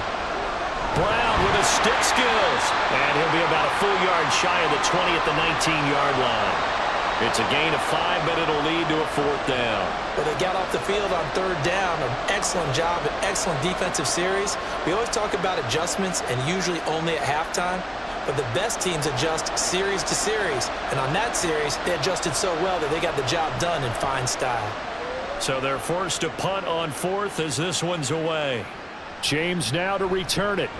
Brown with his stick skills. And he'll be about a full yard shy of the 20 at the 19-yard line. It's a gain of 5, but it'll lead to a 4th down. Well, they got off the field on 3rd down. An excellent job, an excellent defensive series. We always talk about adjustments and usually only at halftime. But the best teams adjust series to series. And on that series, they adjusted so well that they got the job done in fine style. So they're forced to punt on 4th as this one's away. James now to return it.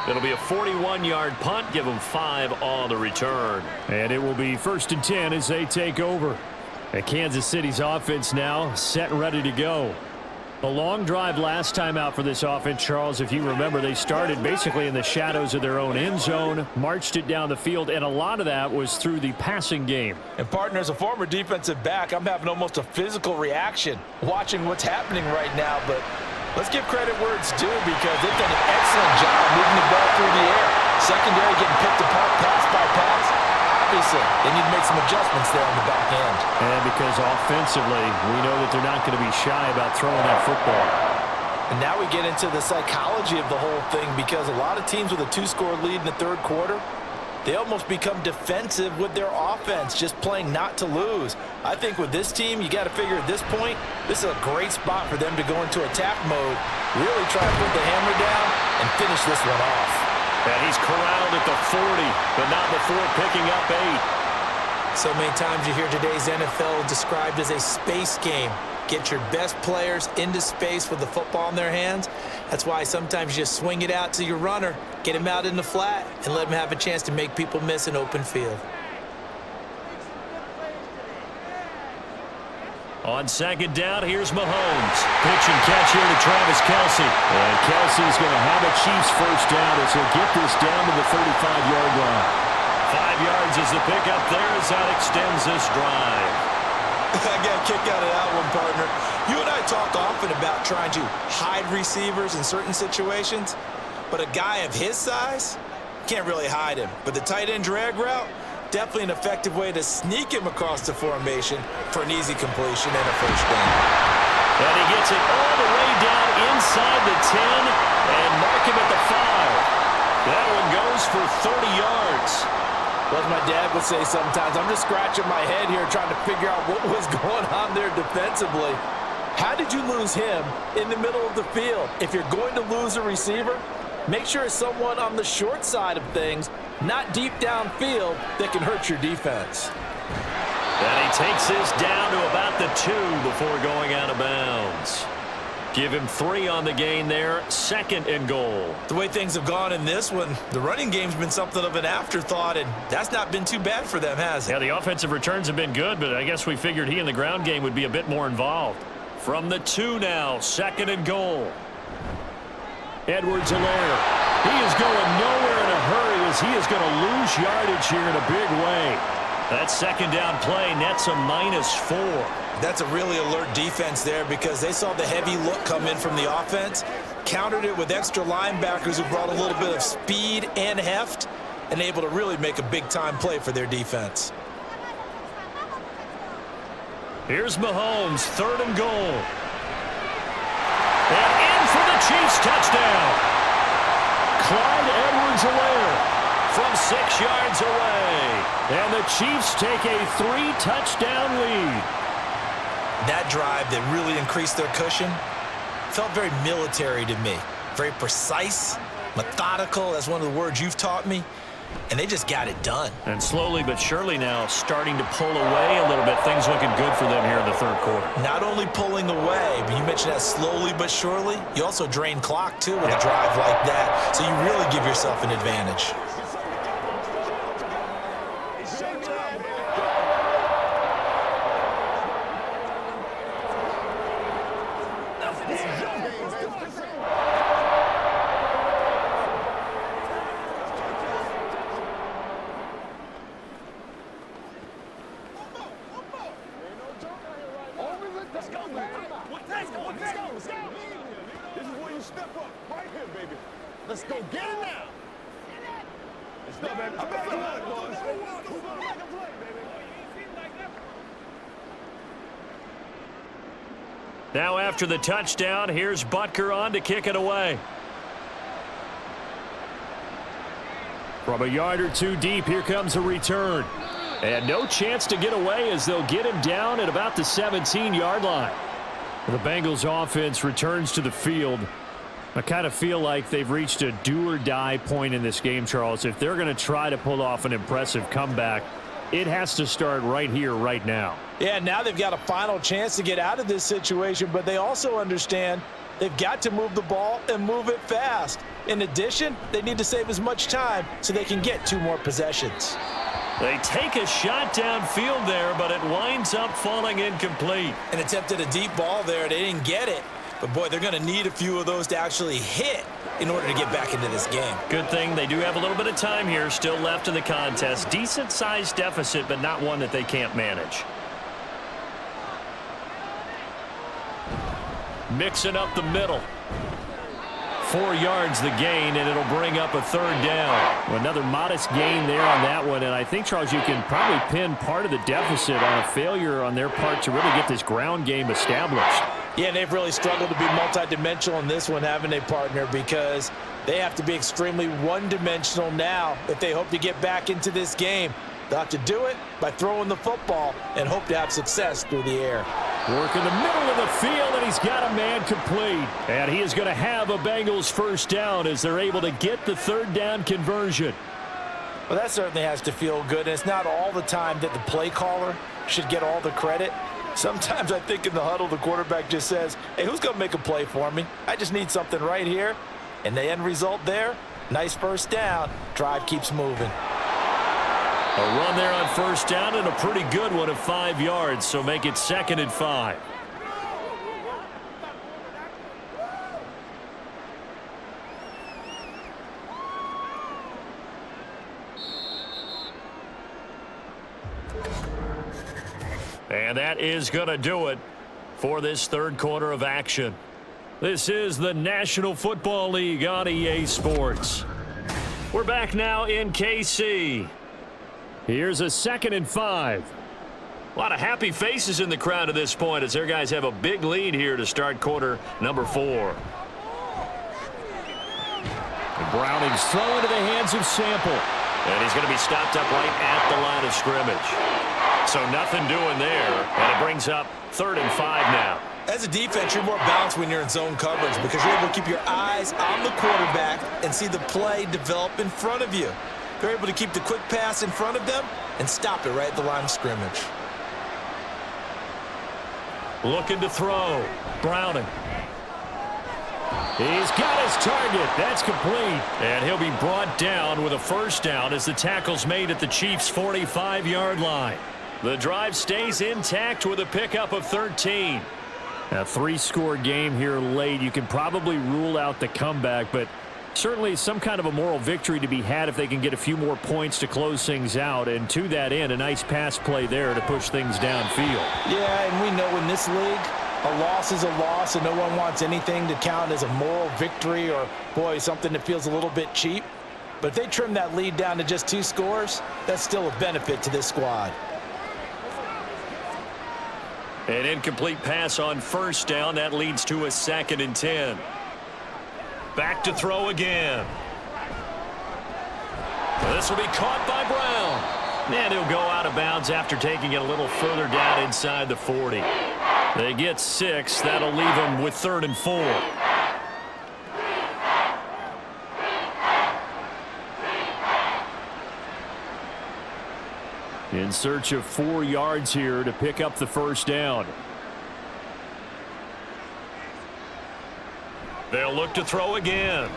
It'll be a 41-yard punt. Give them 5 on the return. And it will be 1st and 10 as they take over. And Kansas City's offense now set and ready to go. A long drive last time out for this offense, Charles. If you remember, they started basically in the shadows of their own end zone, marched it down the field, and a lot of that was through the passing game. And, partner, as a former defensive back, I'm having almost a physical reaction watching what's happening right now. But let's give credit where it's due because they've done an excellent job moving the ball through the air. Secondary getting picked apart pass by pass. Obviously, they need to make some adjustments there on the back end. And because offensively, we know that they're not going to be shy about throwing that football. And now we get into the psychology of the whole thing because a lot of teams with a 2-score lead in the 3rd quarter, they almost become defensive with their offense, just playing not to lose. I think with this team, you got to figure at this point, this is a great spot for them to go into attack mode, really try to put the hammer down and finish this one off. And he's corralled at the 40, but not before picking up 8. So many times you hear today's NFL described as a space game. Get your best players into space with the football in their hands. That's why sometimes you just swing it out to your runner, get him out in the flat, and let him have a chance to make people miss an open field. On 2nd down, here's Mahomes. Pitch and catch here to Travis Kelce. And Kelce's going to have a Chiefs 1st down as he'll get this down to the 35-yard line. 5 yards is the pickup there as that extends this drive. I got a kick out of that one, partner. You and I talk often about trying to hide receivers in certain situations, but a guy of his size can't really hide him. But the tight end drag route, definitely an effective way to sneak him across the formation for an easy completion and a 1st down. And he gets it all the way down inside the 10 and mark him at the 5. That one goes for 30 yards. Well, as my dad would say sometimes, I'm just scratching my head here trying to figure out what was going on there defensively. How did you lose him in the middle of the field? If you're going to lose a receiver, make sure it's someone on the short side of things, not deep downfield, that can hurt your defense. And he takes this down to about the 2 before going out of bounds. Give him 3 on the gain there, 2nd and goal. The way things have gone in this one, the running game's been something of an afterthought, and that's not been too bad for them, has it? Yeah, the offensive returns have been good, but I guess we figured he in the ground game would be a bit more involved. From the 2 now, 2nd and goal. Edwards-Helaire. He is going nowhere in a hurry as he is going to lose yardage here in a big way. That 2nd down play nets a -4. That's a really alert defense there because they saw the heavy look come in from the offense, countered it with extra linebackers who brought a little bit of speed and heft, and able to really make a big-time play for their defense. Here's Mahomes, 3rd and goal. And in for the Chiefs touchdown. Clyde Edwards-Helaire from 6 yards away. And the Chiefs take a 3-touchdown lead. That drive that really increased their cushion felt very military to me. Very precise, methodical. That's one of the words you've taught me. And they just got it done. And slowly but surely now starting to pull away a little bit. Things looking good for them here in the third quarter. Not only pulling away, but you mentioned that slowly but surely. You also drain clock, too, with a drive like that. So you really give yourself an advantage. Let's go get it now. Let's go, baby. I bet you want it, boys. Now after the touchdown, here's Butker on to kick it away. From a yard or two deep, here comes a return. And no chance to get away as they'll get him down at about the 17-yard line. The Bengals offense returns to the field. I kind of feel like they've reached a do-or-die point in this game, Charles. If they're going to try to pull off an impressive comeback, it has to start right here, right now. Yeah, now they've got a final chance to get out of this situation, but they also understand they've got to move the ball and move it fast. In addition, they need to save as much time so they can get 2 more possessions. They take a shot downfield there, but it winds up falling incomplete. An attempt at a deep ball there. They didn't get it. But, boy, they're going to need a few of those to actually hit in order to get back into this game. Good thing they do have a little bit of time here still left in the contest. Decent-sized deficit, but not one that they can't manage. Mixing up the middle. 4 yards the gain, and it'll bring up a third down. Another modest gain there on that one, and I think, Charles, you can probably pin part of the deficit on a failure on their part to really get this ground game established. Yeah, they've really struggled to be multidimensional in this one, haven't they, partner? Because they have to be extremely one-dimensional now if they hope to get back into this game. They'll have to do it by throwing the football and hope to have success through the air. Work in the middle of the field, and he's got a man complete. And he is going to have a Bengals first down as they're able to get the third down conversion. Well, that certainly has to feel good. And it's not all the time that the play caller should get all the credit. Sometimes I think in the huddle, the quarterback just says, hey, who's going to make a play for me? I just need something right here. And the end result there, nice first down. Drive keeps moving. A run there on first down and a pretty good one of 5 yards, so make it 2nd and 5. And that is going to do it for this third quarter of action. This is the National Football League on EA Sports. We're back now in KC. Here's a 2nd and 5. A lot of happy faces in the crowd at this point as their guys have a big lead here to start quarter number 4. And Browning's throw into the hands of Sample. And he's going to be stopped up right at the line of scrimmage. So nothing doing there, and it brings up 3rd and 5 now. As a defense, you're more balanced when you're in zone coverage because you're able to keep your eyes on the quarterback and see the play develop in front of you. You're able to keep the quick pass in front of them and stop it right at the line of scrimmage. Looking to throw. Browning. He's got his target. That's complete. And he'll be brought down with a first down as the tackle's made at the Chiefs' 45-yard line. The drive stays intact with a pickup of 13. A 3-score game here late. You can probably rule out the comeback, but certainly some kind of a moral victory to be had if they can get a few more points to close things out. And to that end, a nice pass play there to push things downfield. Yeah, and we know in this league, a loss is a loss, and no one wants anything to count as a moral victory or, boy, something that feels a little bit cheap. But if they trim that lead down to just 2 scores, that's still a benefit to this squad. An incomplete pass on first down. That leads to a 2nd and 10. Back to throw again. This will be caught by Brown. And he'll go out of bounds after taking it a little further down inside the 40. They get 6. That'll leave them with 3rd and 4. In search of 4 yards here to pick up the first down. They'll look to throw again.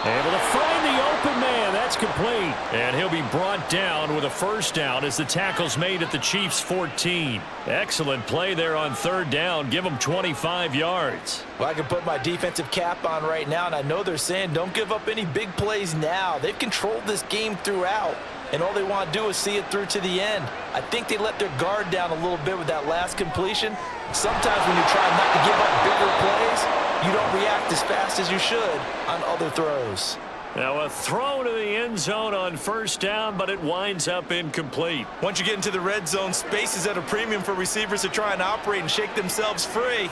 Able to find the open man. That's complete. And he'll be brought down with a first down as the tackle's made at the Chiefs' 14. Excellent play there on 3rd down. Give them 25 yards. Well, I can put my defensive cap on right now, and I know they're saying don't give up any big plays now. They've controlled this game throughout, and all they want to do is see it through to the end. I think they let their guard down a little bit with that last completion. Sometimes when you try not to give up bigger plays, you don't react as fast as you should on other throws. Now a throw to the end zone on first down, but it winds up incomplete. Once you get into the red zone, space is at a premium for receivers to try and operate and shake themselves free.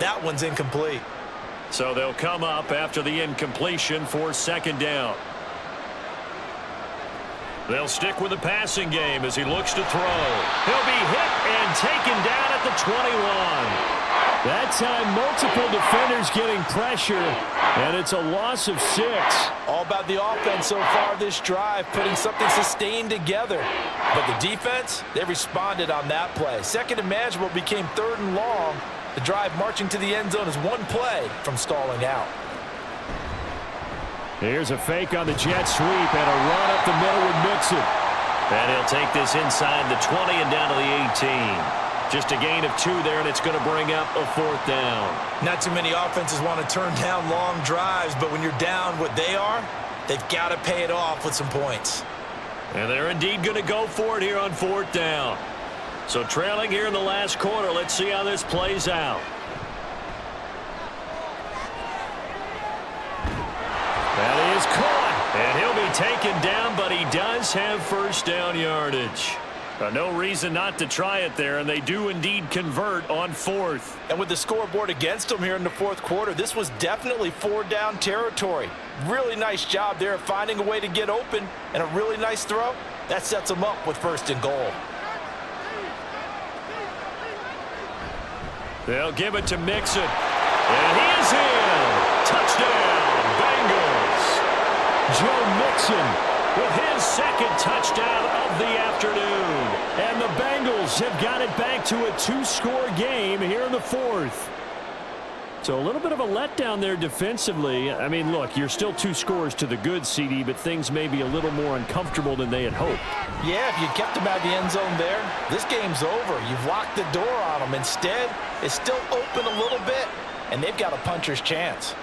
That one's incomplete. So they'll come up after the incompletion for 2nd down. They'll stick with the passing game as he looks to throw. He'll be hit and taken down at the 21. That time, multiple defenders getting pressure, and it's a loss of 6. All about the offense so far this drive, putting something sustained together. But the defense, they responded on that play. 2nd and manageable became 3rd and long. The drive marching to the end zone is 1 play from stalling out. Here's a fake on the jet sweep and a run up the middle with Mixon. And he'll take this inside the 20 and down to the 18. Just a gain of 2 there, and it's going to bring up a 4th down. Not too many offenses want to turn down long drives, but when you're down what they are, they've got to pay it off with some points. And they're indeed going to go for it here on 4th down. So trailing here in the last quarter, let's see how this plays out. That is caught, and he'll be taken down, but he does have first down yardage. No reason not to try it there, and they do indeed convert on 4th. And with the scoreboard against them here in the 4th quarter, this was definitely 4-down territory. Really nice job there of finding a way to get open, and a really nice throw. That sets them up with 1st and goal. They'll give it to Mixon, and he is in. Touchdown, Bengals. Joe Mixon with his 2nd touchdown of the afternoon. And the Bengals have got it back to a 2-score game here in the 4th. So a little bit of a letdown there defensively. I mean, look, you're still 2 scores to the good, CD, but things may be a little more uncomfortable than they had hoped. Yeah, if you kept them out of the end zone there, this game's over. You've locked the door on them. Instead, it's still open a little bit, and they've got a puncher's chance.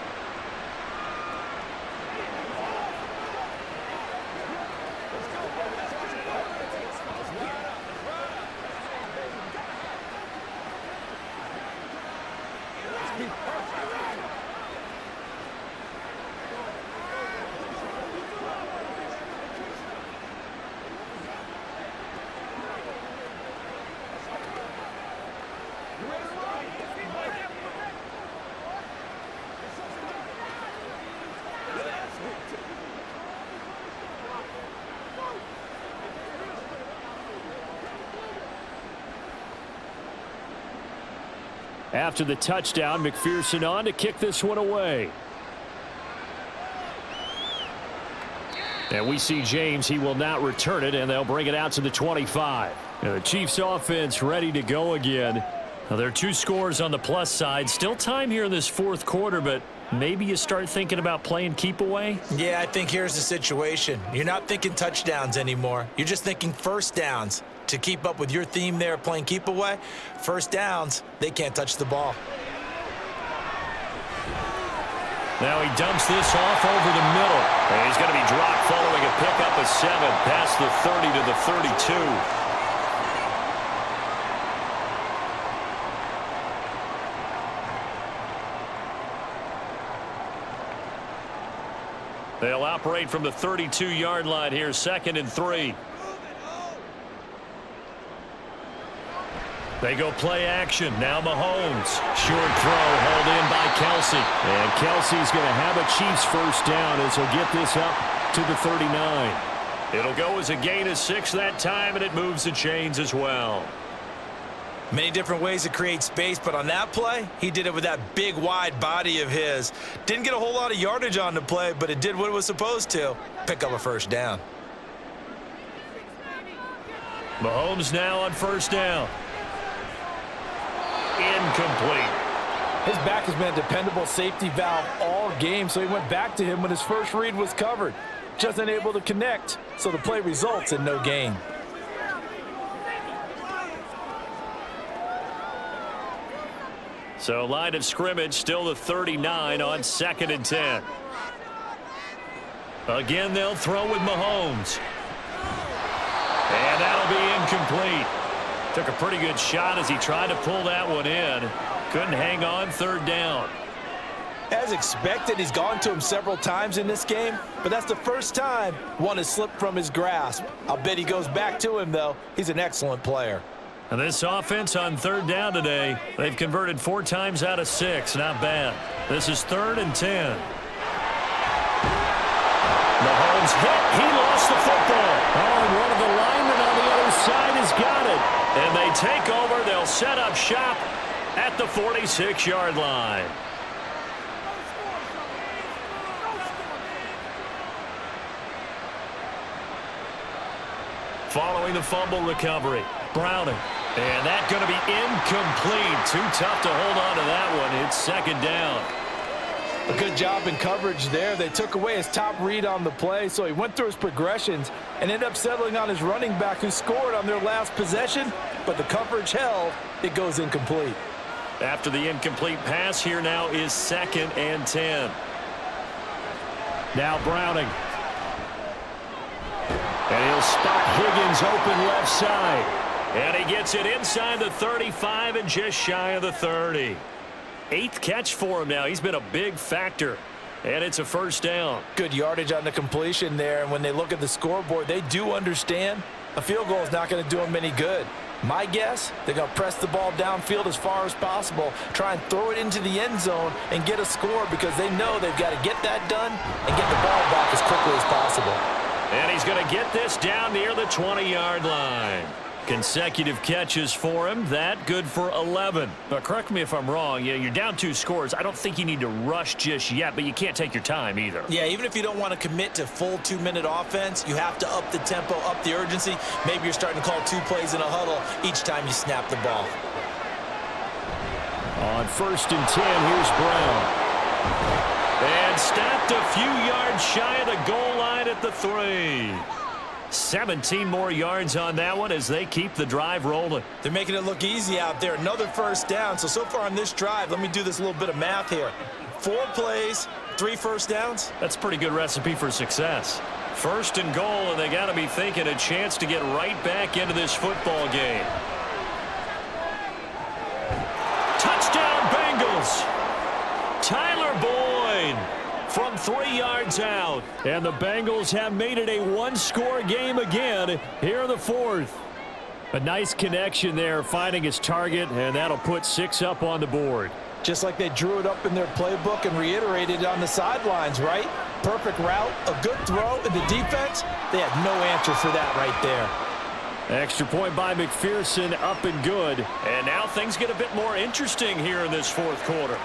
After the touchdown, McPherson on to kick this one away. And we see James. He will not return it, and they'll bring it out to the 25. And the Chiefs offense ready to go again. Now, there are 2 scores on the plus side. Still time here in this 4th quarter, but maybe you start thinking about playing keep away? Yeah, I think here's the situation. You're not thinking touchdowns anymore. You're just thinking first downs. To keep up with your theme there, playing keep away, first downs, they can't touch the ball. Now he dumps this off over the middle. And he's going to be dropped following a pickup of 7 past the 30 to the 32. They'll operate from the 32-yard line here, 2nd and 3. They go play action. Now Mahomes. Short throw hauled in by Kelsey. And Kelsey's going to have a Chiefs first down as he'll get this up to the 39. It'll go as a gain of 6 that time, and it moves the chains as well. Many different ways to create space, but on that play, he did it with that big, wide body of his. Didn't get a whole lot of yardage on the play, but it did what it was supposed to. Pick up a first down. Mahomes now on first down. Incomplete. His back has been a dependable safety valve all game, so he went back to him when his first read was covered. Just unable to connect, so the play results in no gain. So line of scrimmage still the 39 on 2nd and 10. Again, they'll throw with Mahomes. And that'll be incomplete. Took a pretty good shot as he tried to pull that one in. Couldn't hang on 3rd down. As expected, he's gone to him several times in this game, but that's the first time one has slipped from his grasp. I'll bet he goes back to him, though. He's an excellent player. And this offense on 3rd down today, they've converted 4 times out of 6. Not bad. This is 3rd and 10. Mahomes hit. He lost the football. Oh, and one of the linemen on the other side has got it. And they take over. They'll set up shop at the 46-yard line. Following the fumble recovery, Browning. And that's going to be incomplete. Too tough to hold on to that one. It's 2nd down. A good job in coverage there. They took away his top read on the play, so he went through his progressions and ended up settling on his running back who scored on their last possession, but the coverage held. It goes incomplete. After the incomplete pass, here now is 2nd and 10. Now Browning. And he'll spot Higgins open left side. And he gets it inside the 35 and just shy of the 30. 8th catch for him now. He's been a big factor. And it's a first down. Good yardage on the completion there. And when they look at the scoreboard, they do understand a field goal is not going to do them any good. My guess, they're going to press the ball downfield as far as possible, try and throw it into the end zone and get a score because they know they've got to get that done and get the ball back as quickly as possible. And he's going to get this down near the 20-yard line. Consecutive catches for him. That good for 11. But correct me if I'm wrong. Yeah, you're down 2 scores. I don't think you need to rush just yet, but you can't take your time either. Yeah, even if you don't want to commit to full 2-minute offense, you have to up the tempo, up the urgency. Maybe you're starting to call 2 plays in a huddle each time you snap the ball. On 1st and 10, here's Brown. And stopped a few yards shy of the goal line at the 3. 17 more yards on that one as they keep the drive rolling. They're making it look easy out there. Another first down. So far on this drive, let me do this little bit of math here. 4 plays, 3 first downs. That's a pretty good recipe for success. 1st and goal, and they got to be thinking a chance to get right back into this football game. Touchdown, Bengals! Tyler Boyd from 3 yards out. And the Bengals have made it a 1-score game again here in the 4th. A nice connection there, finding his target, and that'll put 6 up on the board. Just like they drew it up in their playbook and reiterated it on the sidelines, right? Perfect route, a good throw, and the defense, they had no answer for that right there. Extra point by McPherson, up and good. And now things get a bit more interesting here in this 4th quarter.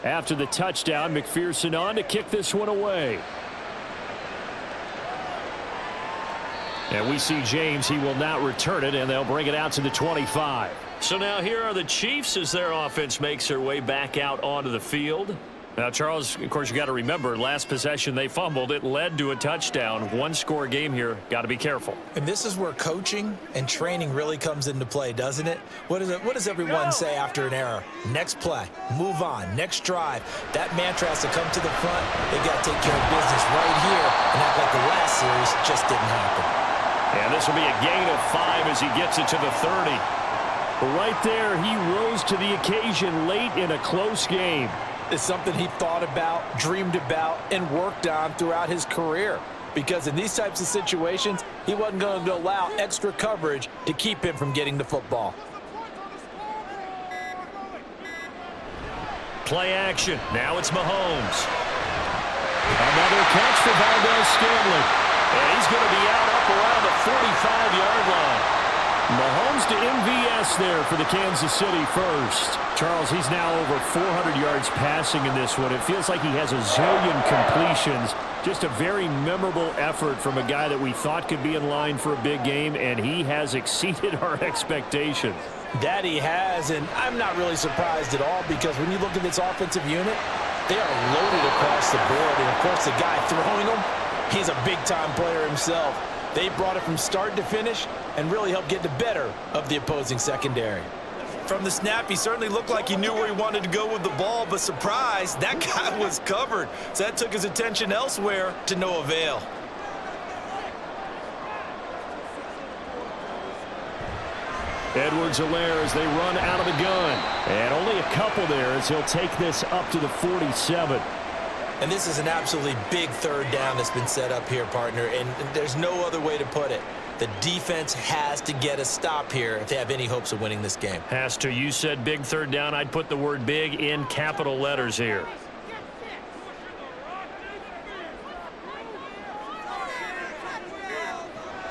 After the touchdown, McPherson on to kick this one away. And we see James. He will not return it, and they'll bring it out to the 25. So now here are the Chiefs as their offense makes their way back out onto the field. Now, Charles, of course, you got to remember, last possession they fumbled. It led to a touchdown. One-score game here. Got to be careful. And this is where coaching and training really comes into play, doesn't it? What does everyone say after an error? Next play, move on, next drive. That mantra has to come to the front. They've got to take care of business right here and act like the last series just didn't happen. And this will be a gain of 5 as he gets it to the 30. Right there, he rose to the occasion late in a close game. It's something he thought about, dreamed about, and worked on throughout his career. Because in these types of situations, he wasn't going to allow extra coverage to keep him from getting the football. Play action. Now it's Mahomes. Another catch for Valdez-Scantling. And he's going to be out up around the 45-yard line. Mahomes to MVS there for the Kansas City first. Charles, he's now over 400 yards passing in this one. It feels like he has a zillion completions. Just a very memorable effort from a guy that we thought could be in line for a big game, and he has exceeded our expectations. That he has, and I'm not really surprised at all because when you look at this offensive unit, they are loaded across the board. And, of course, the guy throwing them, he's a big-time player himself. They brought it from start to finish and really helped get the better of the opposing secondary. From the snap, he certainly looked like he knew where he wanted to go with the ball, but surprise, that guy was covered. So that took his attention elsewhere to no avail. Edwards-Helaire as they run out of the gun. And only a couple there as he'll take this up to the 47. And this is an absolutely big third down that's been set up here, partner, and there's no other way to put it. The defense has to get a stop here if they have any hopes of winning this game. Has to. You said big third down. I'd put the word big in capital letters here.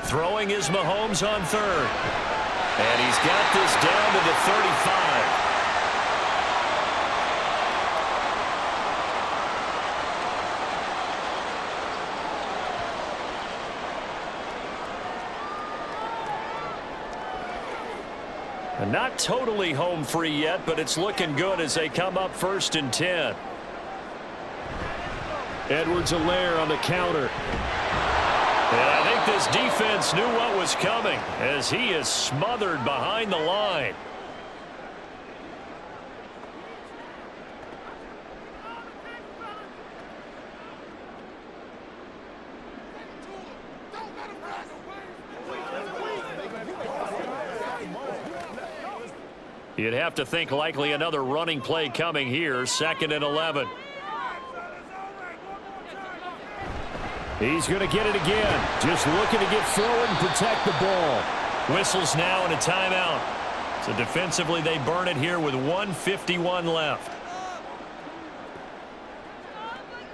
Throwing is Mahomes on third. And he's got this down to the 35. Not totally home free yet, but it's looking good as they come up 1st and 10. Edwards-Helaire on the counter. And I think this defense knew what was coming as he is smothered behind the line. You'd have to think likely another running play coming here, 2nd and 11. He's going to get it again. Just looking to get forward and protect the ball. Whistles now and a timeout. So defensively they burn it here with 1:51 left.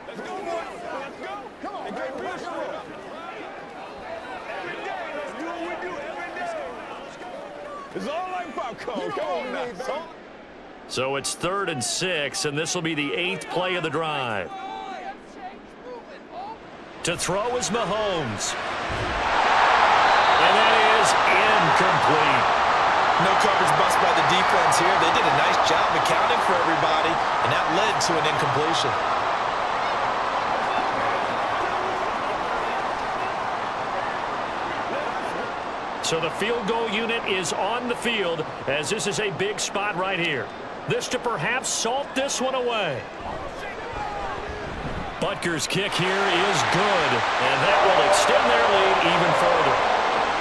Let's go, boys. Let's go. Come on, get real strong. Every day, let's do what we do every day. It's all like popcorn. Come on now, son. So it's 3rd and 6, and this will be the 8th play of the drive. To throw is Mahomes. And that is incomplete. No coverage bust by the defense here. They did a nice job accounting for everybody, and that led to an incompletion. So the field goal unit is on the field as this is a big spot right here. This to perhaps salt this one away. Butker's kick here is good, and that will extend their lead even further.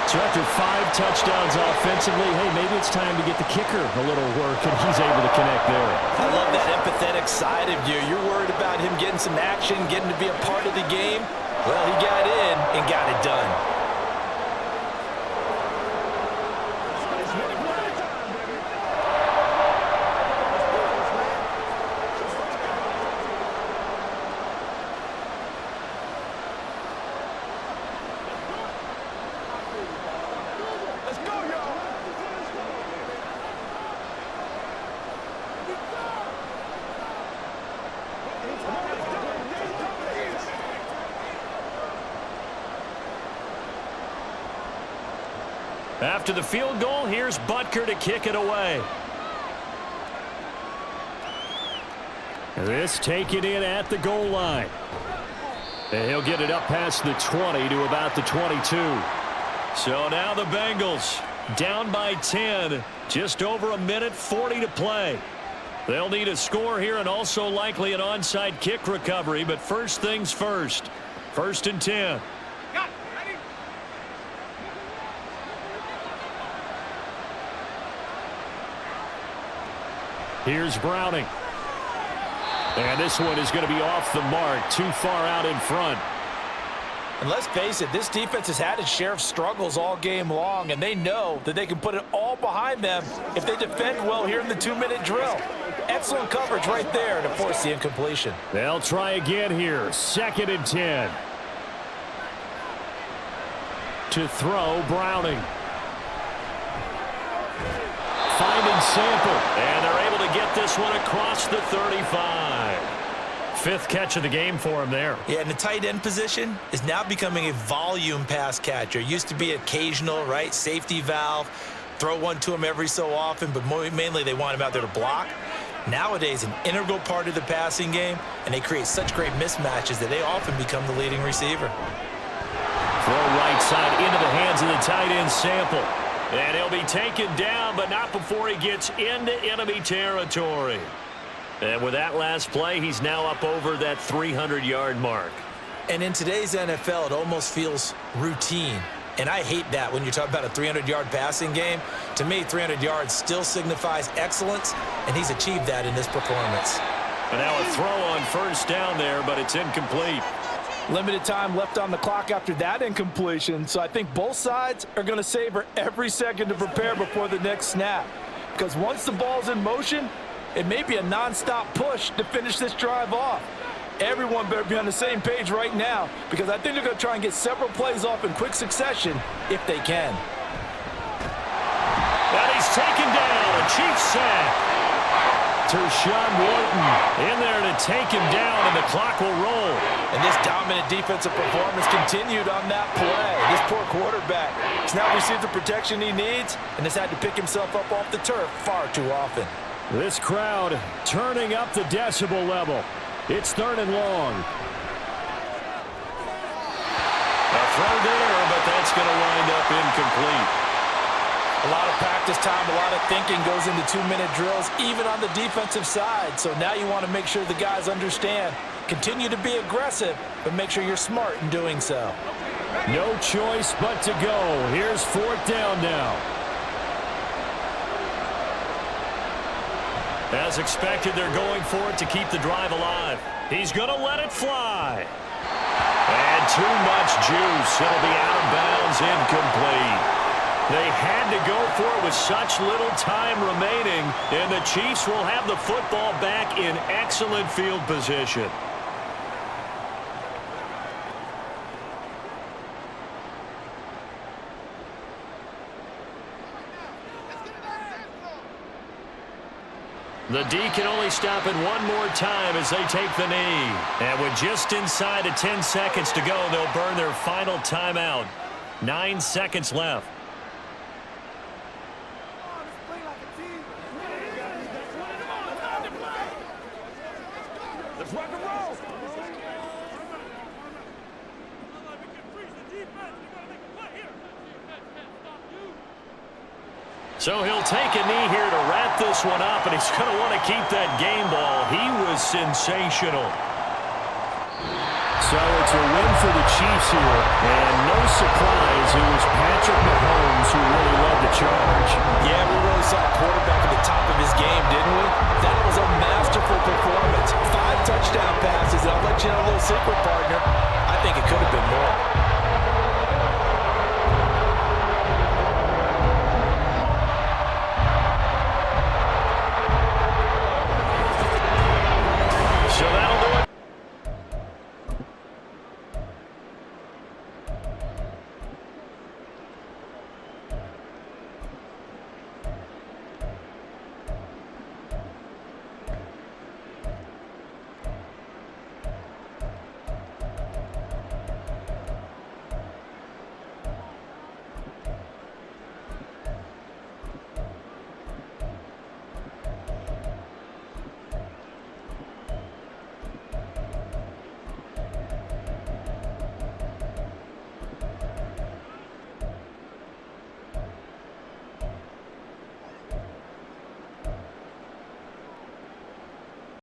So after 5 touchdowns offensively, hey, maybe it's time to get the kicker a little work, and he's able to connect there. I love that empathetic side of you. You're worried about him getting some action, getting to be a part of the game. Well, he got in and got it done. After the field goal, here's Butker to kick it away. This taken in at the goal line. And he'll get it up past the 20 to about the 22. So now the Bengals down by 10. Just over a minute, 40 to play. They'll need a score here and also likely an onside kick recovery. But first things first. 1st and 10. Here's Browning. And this one is going to be off the mark, too far out in front. And let's face it, this defense has had its share of struggles all game long, and they know that they can put it all behind them if they defend well here in the 2-minute drill. Excellent coverage right there to force the incompletion. They'll try again here, 2nd and 10. To throw, Browning. Finding Sample, and they're able to get this one across the 35. 5th catch of the game for him there. Yeah, and the tight end position is now becoming a volume pass catcher. Used to be occasional, right? Safety valve, throw one to him every so often, but mainly they want him out there to block. Nowadays, an integral part of the passing game, and they create such great mismatches that they often become the leading receiver. Throw right side into the hands of the tight end, Sample. And he'll be taken down, but not before he gets into enemy territory. And with that last play, he's now up over that 300-yard mark. And in today's NFL, it almost feels routine. And I hate that when you're talking about a 300-yard passing game. To me, 300 yards still signifies excellence, and he's achieved that in this performance. And now a throw on 1st down there, but it's incomplete. Limited time left on the clock after that incompletion, so I think both sides are going to savor every second to prepare before the next snap. Because once the ball's in motion, it may be a non-stop push to finish this drive off. Everyone better be on the same page right now, because I think they're going to try and get several plays off in quick succession if they can. And he's taken down, a Chiefs sack. Tershawn Wharton in there to take him down, and the clock will roll. And this dominant defensive performance continued on that play. This poor quarterback has not received the protection he needs and has had to pick himself up off the turf far too often. This crowd turning up the decibel level. It's 3rd and long. A throw there, but that's going to wind up incomplete. A lot of practice time, a lot of thinking goes into 2-minute drills, even on the defensive side. So now you want to make sure the guys understand. Continue to be aggressive, but make sure you're smart in doing so. No choice but to go. Here's 4th down now. As expected, they're going for it to keep the drive alive. He's going to let it fly. And too much juice. It'll be out of bounds, incomplete. They had to go for it with such little time remaining, and the Chiefs will have the football back in excellent field position. The D can only stop it one more time as they take the knee. And with just inside of 10 seconds to go, they'll burn their final timeout. 9 seconds left. Let's rock and roll. So he'll take a knee here to wrap this one up, and he's going to want to keep that game ball. He was sensational. So it's a win for the Chiefs here, and no surprise, it was